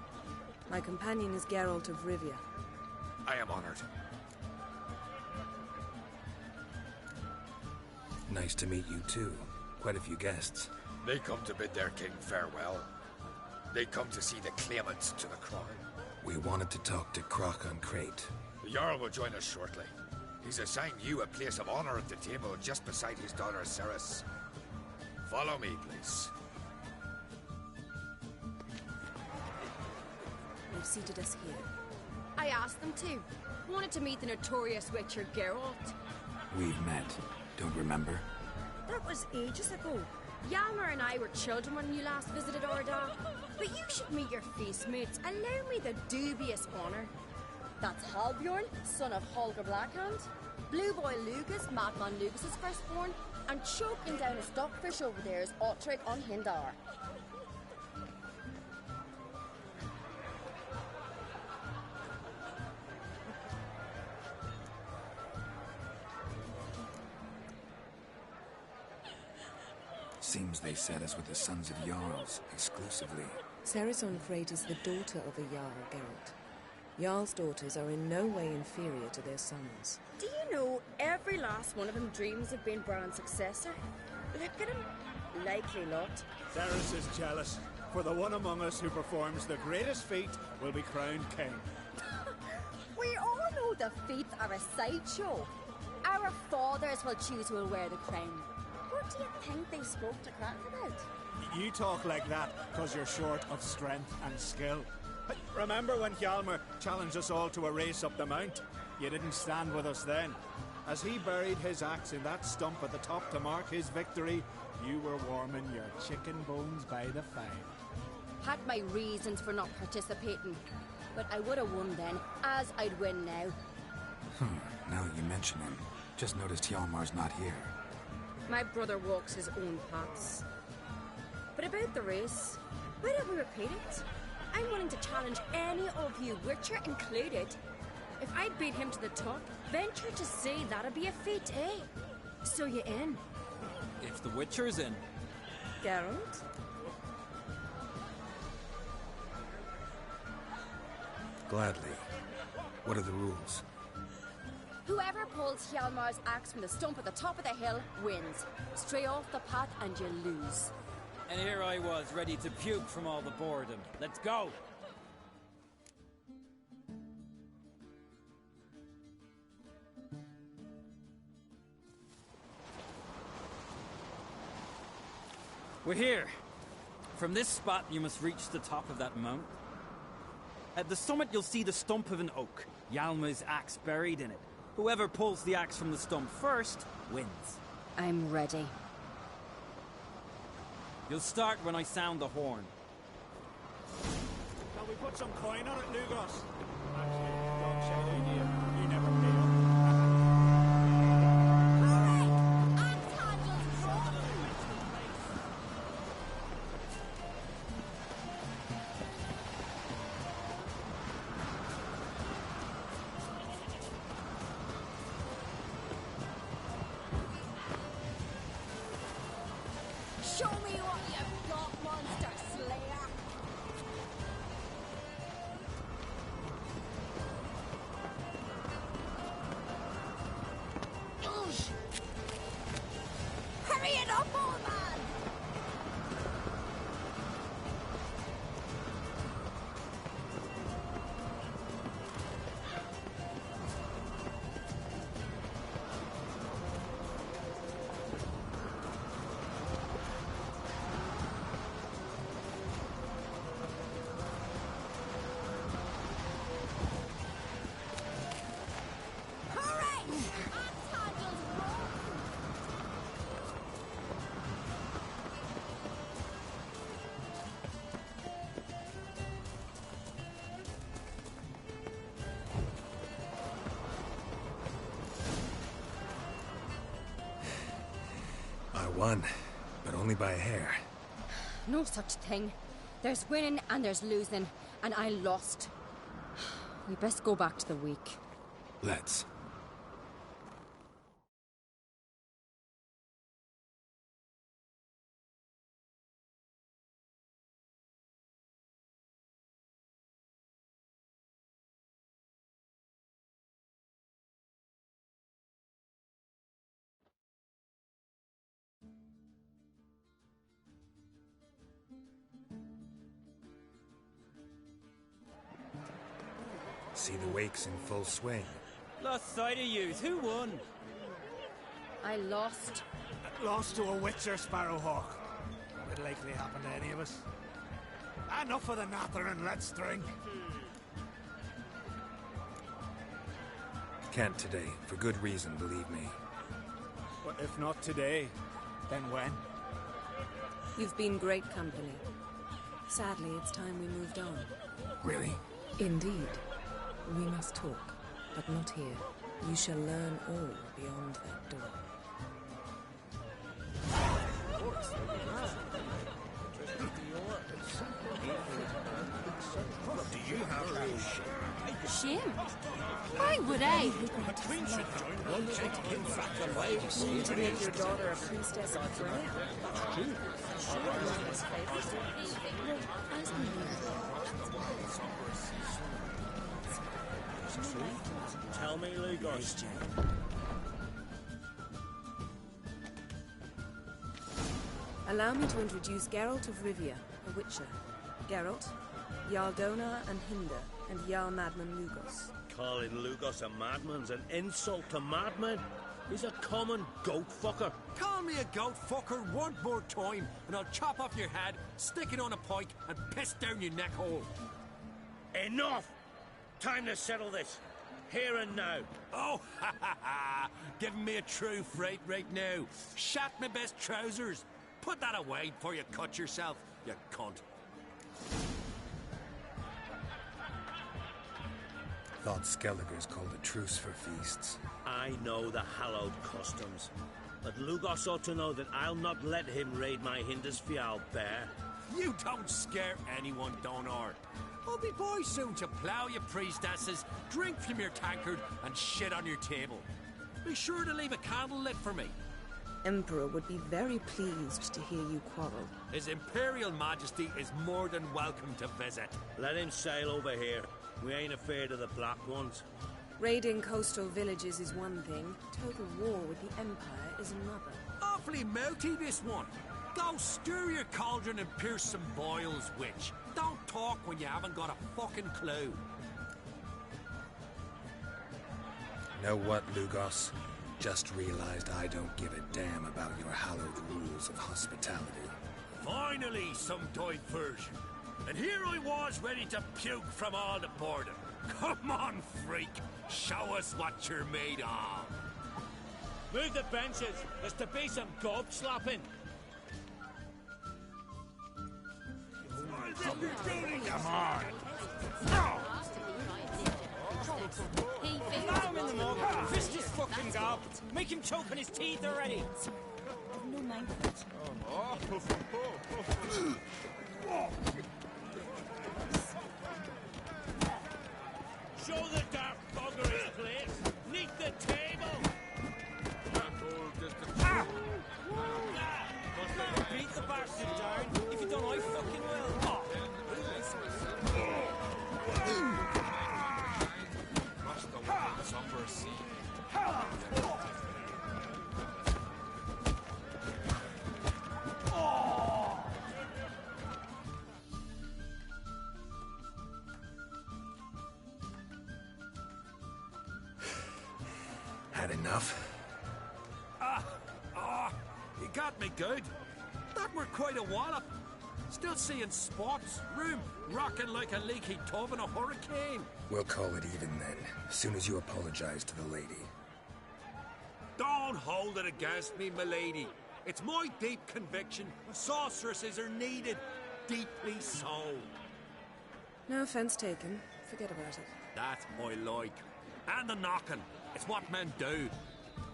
My companion is Geralt of Rivia. I am honored. Nice to meet you too. Quite a few guests. They come to bid their king farewell. They come to see the claimants to the crown. We wanted to talk to Krach on Crate. The Jarl will join us shortly. He's assigned you a place of honor at the table just beside his daughter Cerys. Follow me, please. They've seated us here. I asked them to. Wanted to meet the notorious witcher Geralt. We've met. Don't remember? That was ages ago. Yalmer and I were children when you last visited Ardagh. But you should meet your feast mates. Allow me the dubious honor. That's Halbjorn, son of Holger Blackhand. Blue Boy Lugus, Madman Lugus's firstborn. And choking down a stockfish over there is Ottrig on Hindar. Seems they set us with the sons of Jarls, exclusively. Cerys Onfrate is the daughter of a Jarl, Geralt. Jarl's daughters are in no way inferior to their sons. Do you know every last one of them dreams of being Bran's successor? Look at him. Likely lot. Cerys is jealous, for the one among us who performs the greatest feat will be crowned king. We all know the feats are a sideshow. Our fathers will choose who will wear the crown. What do you think they spoke to Crack about? You talk like that because you're short of strength and skill. Remember when Hjalmar challenged us all to a race up the mount? You didn't stand with us then. As he buried his axe in that stump at the top to mark his victory, you were warming your chicken bones by the fire. Had my reasons for not participating, but I would have won then, as I'd win now. Now that you mention him, just noticed Hjalmar's not here. My brother walks his own paths. But about the race, why don't we repeat it? I'm willing to challenge any of you, Witcher included. If I beat him to the top, venture to say that'd be a feat, eh? So you in? If the Witcher's in. Geralt? Gladly. What are the rules? Whoever pulls Hjalmar's axe from the stump at the top of the hill wins. Stray off the path and you lose. And here I was, ready to puke from all the boredom. Let's go! We're here. From this spot, you must reach the top of that mount. At the summit, you'll see the stump of an oak, Hjalmar's axe buried in it. Whoever pulls the axe from the stump first, wins. I'm ready. You'll start when I sound the horn. Shall we put some coin on it, Lugos? Actually, dog shit idea. You never pay up. Show me what you've got, monster slayer! Oosh. Hurry it up, old man! Won, but only by a hair. No such thing. There's winning and there's losing, and I lost. We best go back to the week. Let's. See the wakes in full swing. Lost sight of yous. Who won? I lost. Lost to a Witcher, Sparrowhawk. Would likely happen to any of us. Enough of the natter and let's drink. Can't today, for good reason, believe me. But if not today, then when? You've been great company. Sadly, it's time we moved on. Really? Indeed. We must talk, but not here. You shall learn all beyond that door. Do you have Shim? Why would I? You need to make your daughter a priestess of Freya. Tell me, Lugos. Allow me to introduce Geralt of Rivia, a witcher. Geralt, Jarl Dona and Hinder, and Jarl Madman Lugos. Calling Lugos a madman's an insult to madmen. He's a common goat fucker. Call me a goat fucker one more time, and I'll chop off your head, stick it on a pike, and piss down your neck hole. Enough! Time to settle this. Here and now. Oh, ha ha ha! Giving me a true fright right now. Shat my best trousers. Put that away before you cut yourself, you cunt. Thought Skelliger's called a truce for feasts. I know the hallowed customs, but Lugos ought to know that I'll not let him raid my Hindisfial bear. You don't scare anyone, Donar. I'll be boys soon to plough your priestesses, drink from your tankard, and shit on your table. Be sure to leave a candle lit for me. Emperor would be very pleased to hear you quarrel. His Imperial Majesty is more than welcome to visit. Let him sail over here. We ain't afraid of the Black Ones. Raiding coastal villages is one thing. Total war with the Empire is another. Awfully melty, this one. Go stir your cauldron and pierce some boils, witch. Don't talk when you haven't got a fucking clue. Know what, Lugos? Just realized I don't give a damn about your hallowed rules of hospitality. Finally, some diversion. And here I was ready to puke from all the boredom. Come on, freak. Show us what you're made of. Move the benches. There's to be some gob slapping. Come on. Allow him in the mug. Fist his fucking gob. Make him choke on his teeth already. No mind for it. Show the dark bugger his place. Neath the table. Beat the bastard down. If you don't, I fucking will. Had enough? You got me good. That were quite a wallop. Still seeing spots, room rocking like a leaky tub in a hurricane. We'll call it even then, as soon as you apologize to the lady. Don't hold it against me, milady. It's my deep conviction sorceresses are needed. Deeply so. No offense taken. Forget about it. That's my like. And the knocking. It's what men do.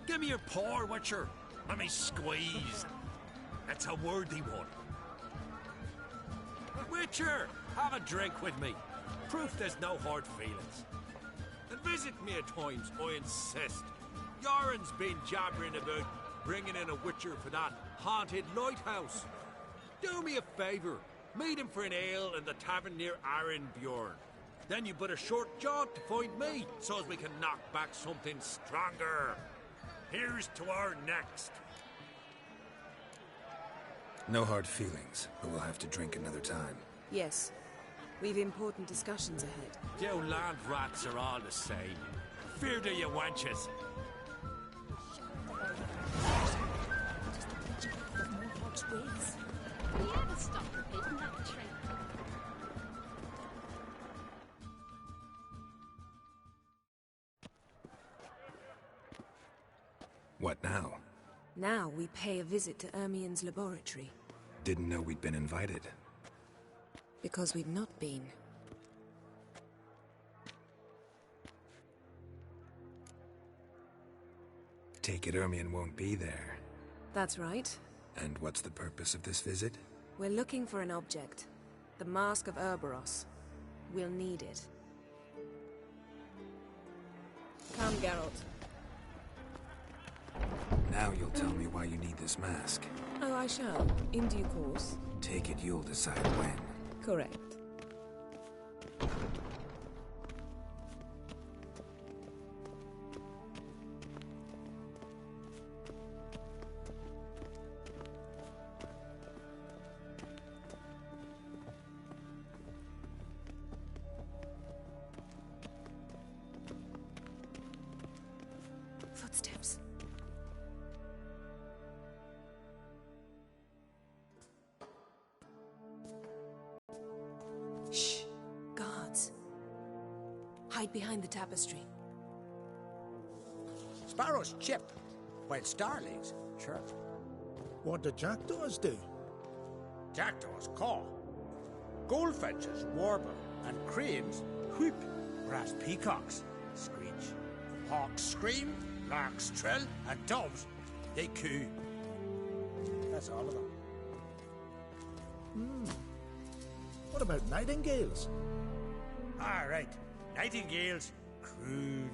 Give me your paw, Witcher. Let me squeeze. It's a worthy one. Witcher, have a drink with me. Proof there's no hard feelings. And visit me at times, I insist. Yoren's been jabbering about bringing in a Witcher for that haunted lighthouse. Do me a favour. Meet him for an ale in the tavern near Arenbjorn. Then you but a short jaunt to find me, so as we can knock back something stronger. Here's to our next. No hard feelings, but we'll have to drink another time. Yes. We've important discussions ahead. You land rats are all the same. Fear to you wenches. Can you ever stop repeating that trick? What now? Now we pay a visit to Ermien's laboratory. Didn't know we'd been invited. Because we've not been. take it Ermion won't be there. That's right. And what's the purpose of this visit? We're looking for an object. The Mask of Urboros. We'll need it. Come, Geralt. Now you'll tell me why you need this mask. Oh, I shall. In due course. Take it you'll decide when. Correct. Footsteps. Shh. Guards. Hide behind the tapestry. Sparrows chip, while starlings chirp. What do jackdaws do? Jackdaws caw. Goldfinches warble, and cranes whoop, whereas peacocks screech. Hawks scream, larks trill, and doves, they coo. That's all of them. What about nightingales? All right, nightingales croon.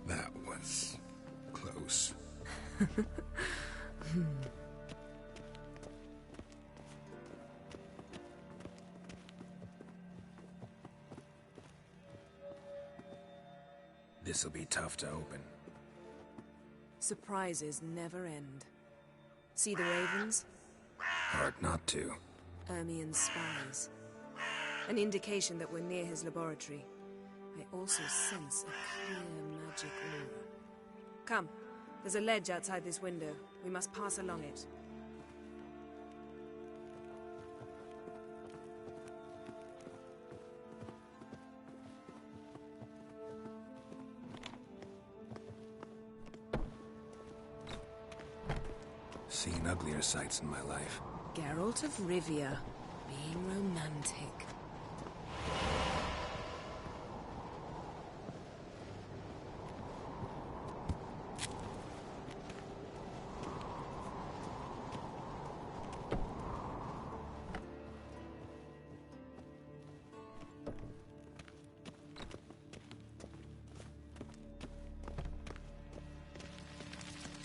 That was close. This'll be tough to open. Surprises never end. See the ravens? Hard not to. Ermion's spies. An indication that we're near his laboratory. I also sense a clear magic aura. Come, there's a ledge outside this window. We must pass along it. Seen uglier sights in my life. Geralt of Rivia, being romantic.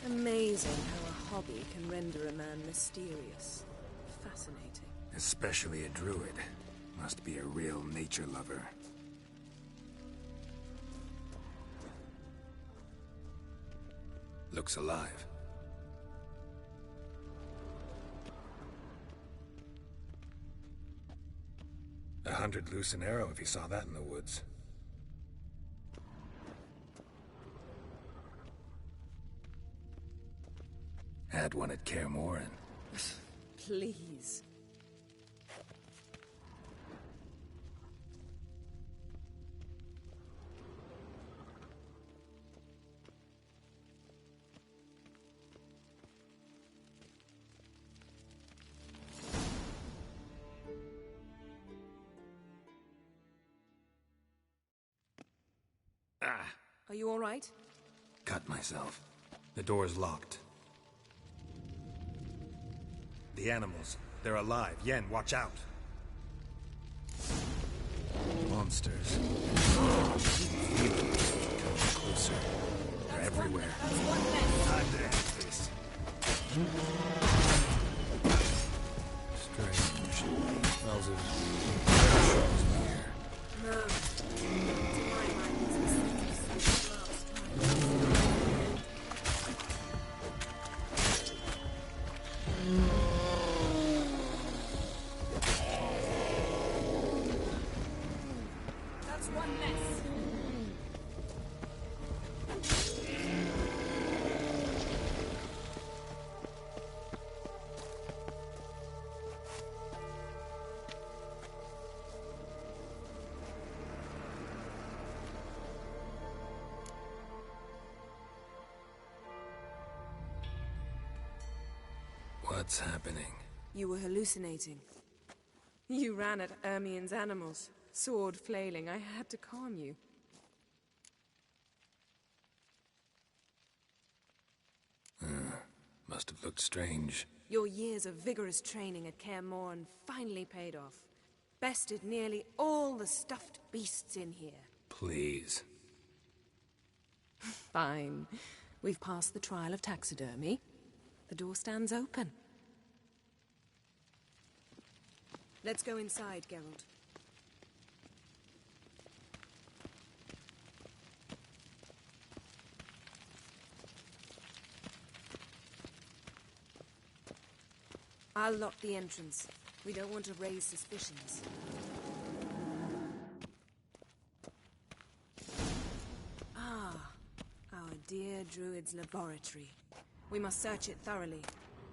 Amazing how a hobby can render a man mysterious. Fascinating. Especially a druid. Must be a real nature lover. Looks alive. $100 loose an arrow if you saw that in the woods. Had one at Kaer Morhen. Please. Are you all right? Cut myself. The door's locked. The animals. They're alive. Yen, watch out. Monsters. Coming closer. They're everywhere. Time to end this. Strange. Smells of near. No. What's happening? You were hallucinating. You ran at Ermien's animals, sword flailing. I had to calm you. Must have looked strange. Your years of vigorous training at Kaer Morhen finally paid off. Bested nearly all the stuffed beasts in here. Please. Fine. We've passed the trial of taxidermy. The door stands open. Let's go inside, Geralt. I'll lock the entrance. We don't want to raise suspicions. Ah, our dear druid's laboratory. We must search it thoroughly.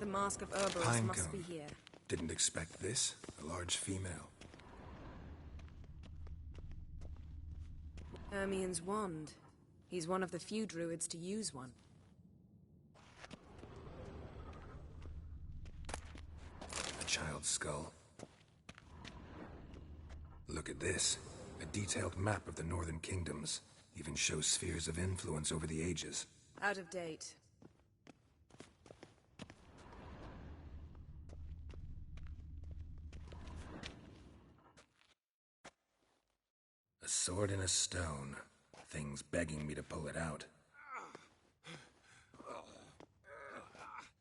The Mask of Ouroboros must be here. Didn't expect this. A large female. Ermien's wand. He's one of the few druids to use one. A child's skull. Look at this. A detailed map of the Northern Kingdoms. Even shows spheres of influence over the ages. Out of date. A sword in a stone. Thing's begging me to pull it out.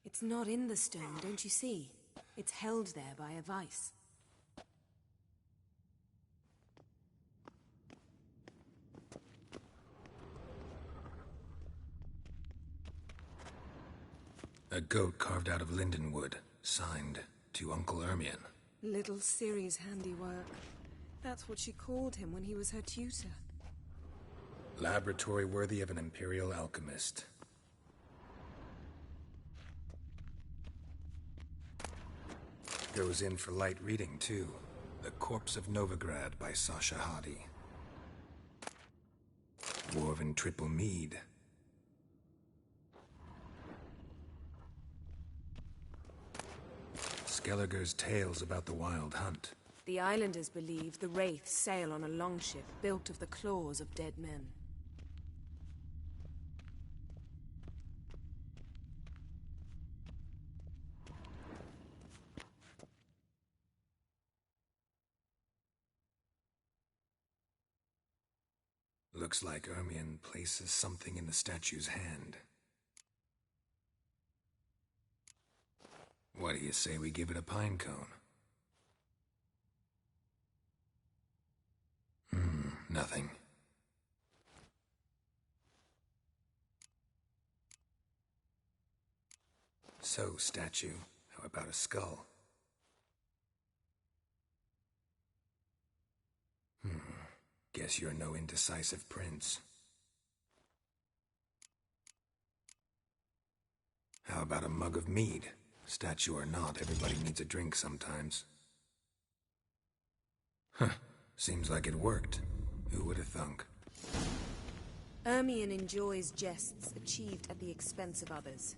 It's not in the stone, don't you see? It's held there by a vice. A goat carved out of lindenwood, signed to Uncle Ermien. Little Ciri's handiwork. That's what she called him when he was her tutor. Laboratory worthy of an imperial alchemist. Goes in for light reading, too. The Corpse of Novigrad by Sasha Hadi. Dwarven Triple Mead. Skelliger's tales about the Wild Hunt. The islanders believe the Wraiths sail on a longship built of the claws of dead men. Looks like Ermien places something in the statue's hand. What do you say we give it a pine cone? Nothing. So, statue, how about a skull? Guess you're no indecisive prince. How about a mug of mead? Statue or not, everybody needs a drink sometimes. Huh, seems like it worked. Who would have thunk? Ermien enjoys jests achieved at the expense of others.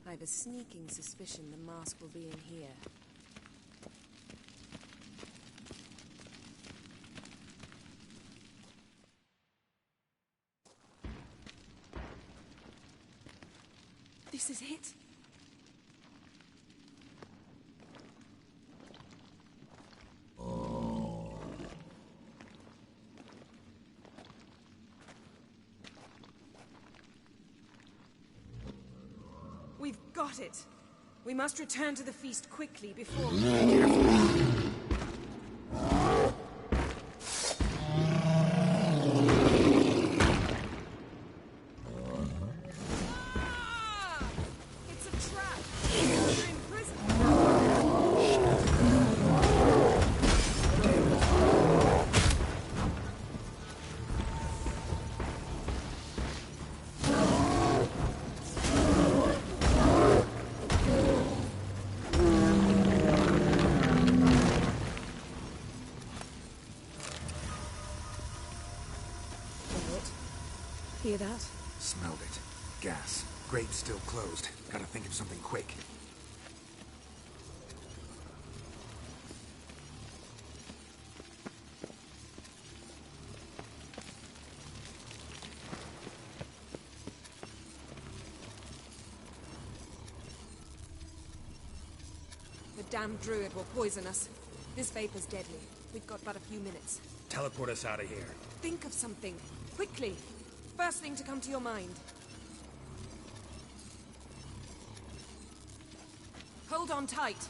I have a sneaking suspicion the mask will be in here. This is it. We've got it. We must return to the feast quickly before... It's a trap. We're in prison. Hear that? Smelled it. Gas. Grate's still closed. Gotta think of something quick. damn druid will poison us. This vapor's deadly. We've got but a few minutes. Teleport us out of here. Think of something. Quickly. First thing to come to your mind. Hold on tight.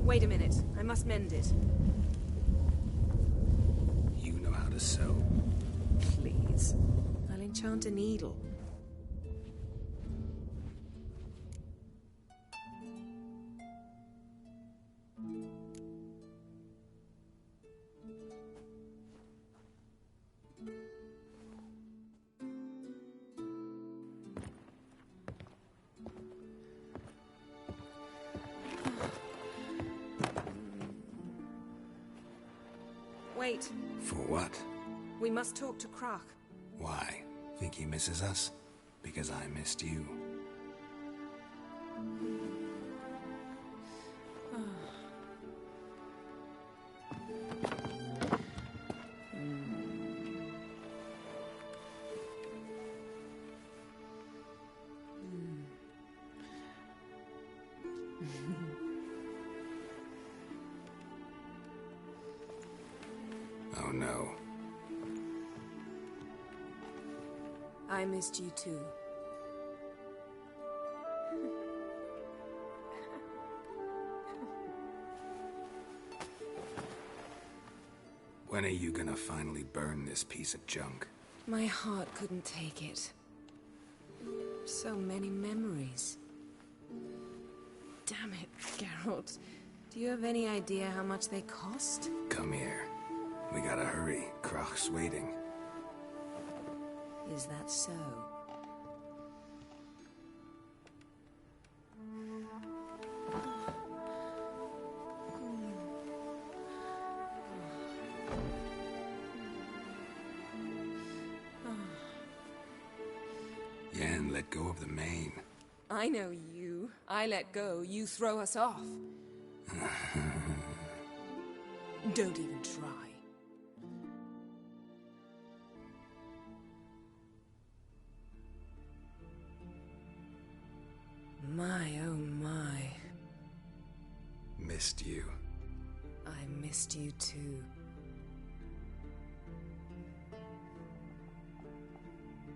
Wait a minute. I must mend it. You know how to sew? Please. I'll enchant a needle. Wait. For what? We must talk to Croc. Why? Think he misses us? Because I missed you. Oh no. I missed you too. When are you gonna finally burn this piece of junk? My heart couldn't take it. So many memories. Damn it, Geralt. Do you have any idea how much they cost? Come here. We gotta hurry. Croc's waiting. Is that so? Yen, let go of the mane. I know you. I let go, you throw us off. Don't even try. My, oh my. Missed you. I missed you too.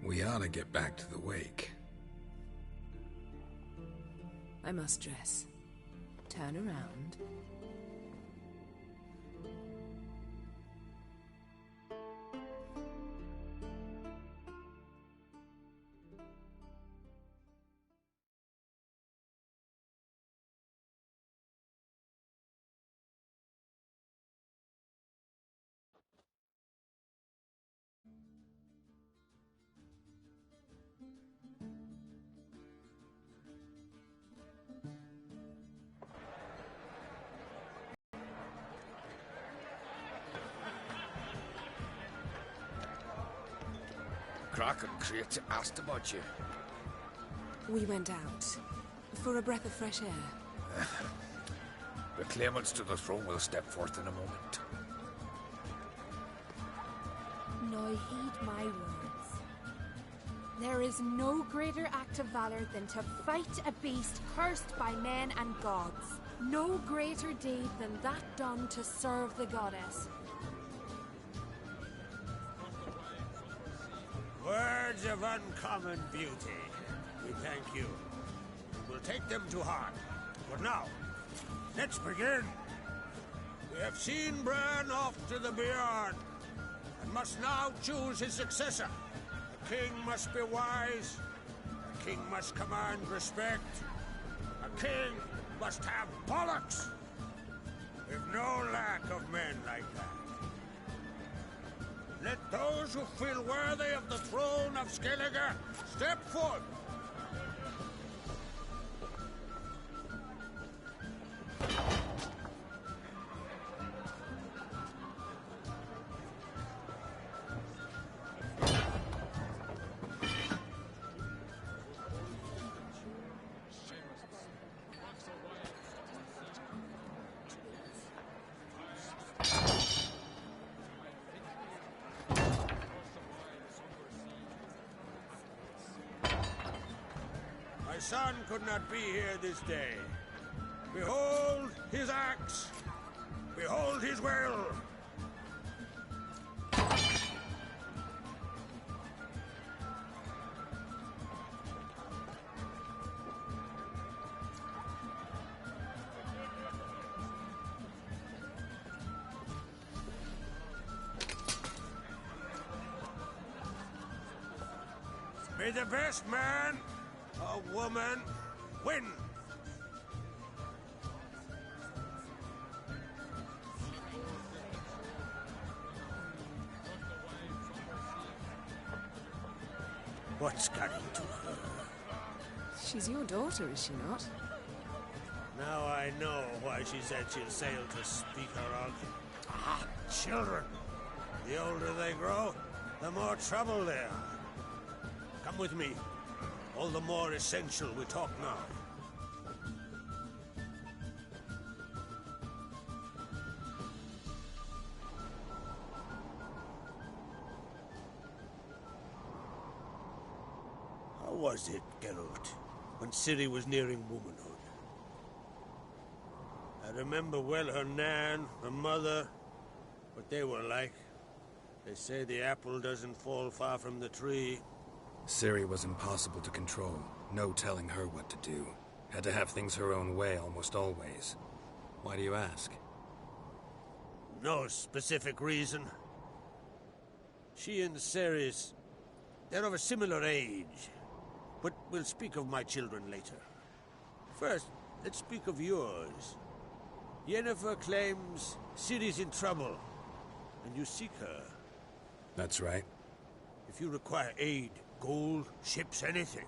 We ought to get back to the wake. I must dress. Turn around. Croc and Crate asked about you. We went out. For a breath of fresh air. The claimants to the throne will step forth in a moment. Now heed my words. There is no greater act of valor than to fight a beast cursed by men and gods. No greater deed than that done to serve the goddess. Words of uncommon beauty. We thank you. We'll take them to heart. But now, let's begin. We have seen Bran off to the Beyond, and must now choose his successor. A king must be wise. A king must command respect. A king must have bollocks. We've no lack of men like that. Let those you feel worthy of the throne of Skellige, step forth. My son could not be here this day. Behold his axe. Behold his will. May the best man or woman win. What's got into her? She's your daughter, is she not? Now I know why she said she'll sail to speak her of. Ah, children. The older they grow, the more trouble they are. Come with me. All the more essential we talk now. How was it, Geralt, when Ciri was nearing womanhood? I remember well her nan, her mother, what they were like. They say the apple doesn't fall far from the tree. Ciri was impossible to control. No telling her what to do. Had to have things her own way almost always. Why do you ask? No specific reason. She and Ceres, they're of a similar age. But we'll speak of my children later. First, let's speak of yours. Yennefer claims Ciri's in trouble, and you seek her. That's right. If you require aid, gold, ships, anything,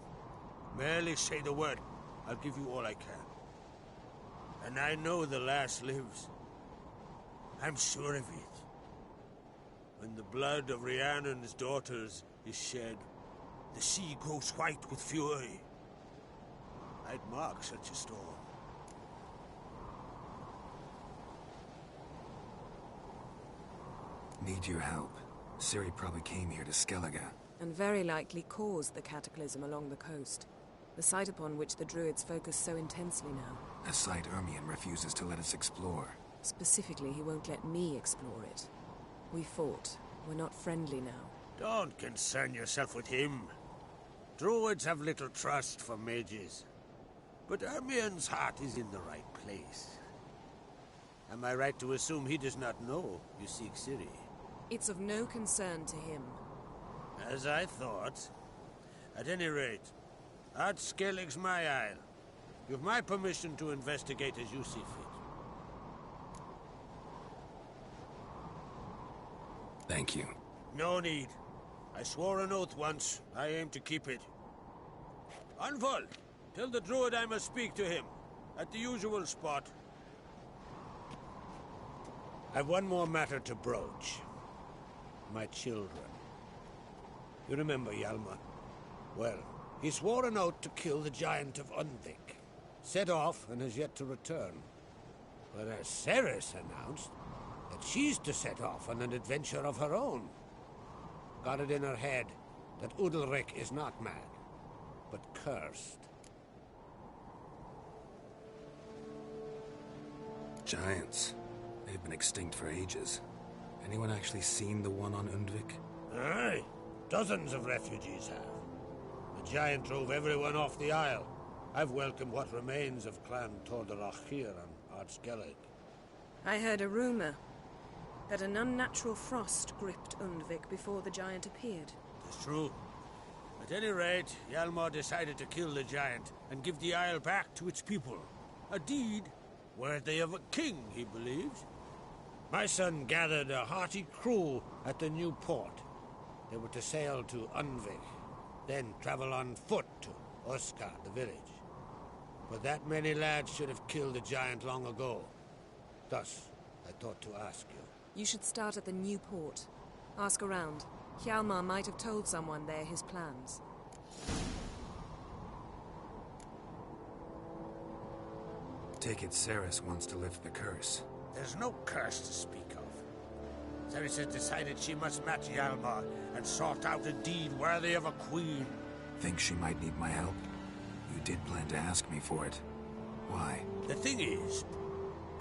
merely say the word. I'll give you all I can. And I know the lass lives. I'm sure of it. When the blood of Rhiannon's daughters is shed, the sea grows white with fury. I'd mark such a storm. Need your help. Ciri probably came here to Skellige. And very likely caused the cataclysm along the coast. The site upon which the Druids focus so intensely now. A site Ermion refuses to let us explore. Specifically, he won't let me explore it. We fought. We're not friendly now. Don't concern yourself with him. Druids have little trust for mages. But Ermion's heart is in the right place. Am I right to assume he does not know you seek Ciri? It's of no concern to him. As I thought. At any rate, Ard Skellig's my isle. You've my permission to investigate as you see fit. Thank you. No need. I swore an oath once. I aim to keep it. Anvol, tell the druid I must speak to him. At the usual spot. I've one more matter to broach. My children. You remember Hjalmar? Well, he swore an oath to kill the giant of Undvik. Set off and has yet to return. Whereas Ceres announced that she's to set off on an adventure of her own. Got it in her head that Udalric is not mad, but cursed. Giants. They've been extinct for ages. Anyone actually seen the one on Undvik? Aye. Dozens of refugees have. The giant drove everyone off the isle. I've welcomed what remains of Clan Tordarach here on Ard Skellig. I heard a rumor that an unnatural frost gripped Undvik before the giant appeared. It's true. At any rate, Hjalmar decided to kill the giant and give the isle back to its people. A deed worthy of a king, he believes. My son gathered a hearty crew at the new port. They were to sail to Unvik, then travel on foot to Oskar, the village. But that many lads should have killed the giant long ago. Thus, I thought to ask you. You should start at the new port. Ask around. Hjalmar might have told someone there his plans. Take it Cerys wants to lift the curse. There's no curse to speak of. Cerys has decided she must match Hjalmar and sort out a deed worthy of a queen. Think she might need my help? You did plan to ask me for it. Why? The thing is,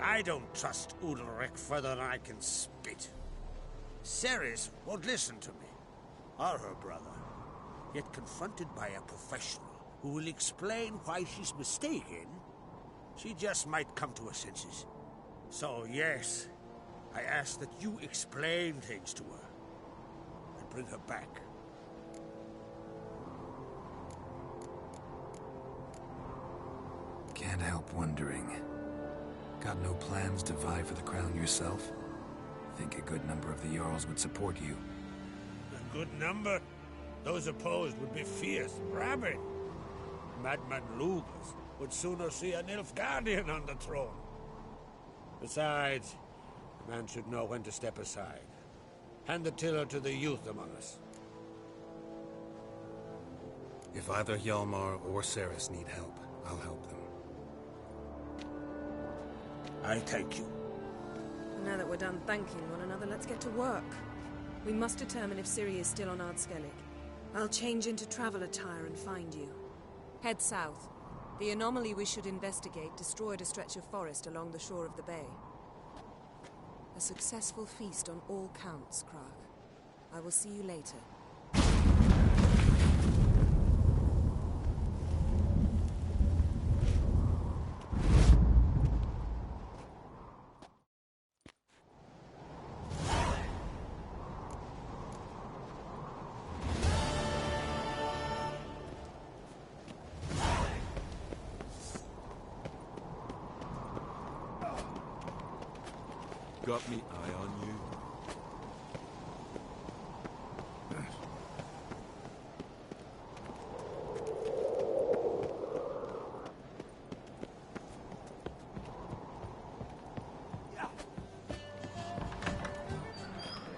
I don't trust Udalryk further than I can spit. Cerys won't listen to me, or her brother. Yet confronted by a professional who will explain why she's mistaken, she just might come to her senses. So yes, I ask that you explain things to her and bring her back. Can't help wondering. Got no plans to vie for the crown yourself? Think a good number of the Jarls would support you. A good number? Those opposed would be fierce and rabid. Madman Lugas would sooner see a Nilfgaardian on the throne. Besides, a man should know when to step aside. Hand the tiller to the youth among us. If either Hjalmar or Cerys need help, I'll help them. I thank you. Now that we're done thanking one another, let's get to work. We must determine if Ciri is still on Ardskellig. I'll change into travel attire and find you. Head south. The anomaly we should investigate destroyed a stretch of forest along the shore of the bay. A successful feast on all counts, Crach. I will see you later. Got me eye on you?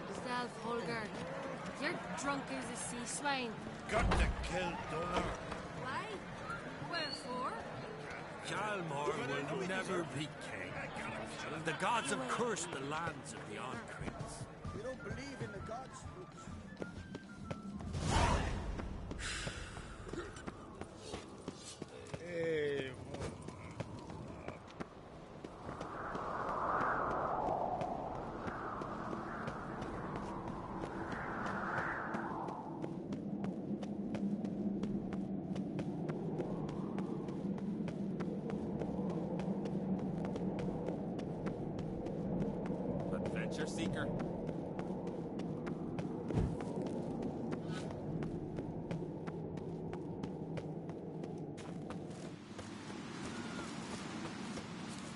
Yourself, Holger. You're drunk as a sea swine. Got to kill Donner. Why? Wherefore? Hjalmar will never be king. The gods have cursed the lands of the Oncrits. You don't believe in the gods? Adventure seeker.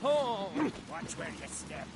Oh! Watch where you step.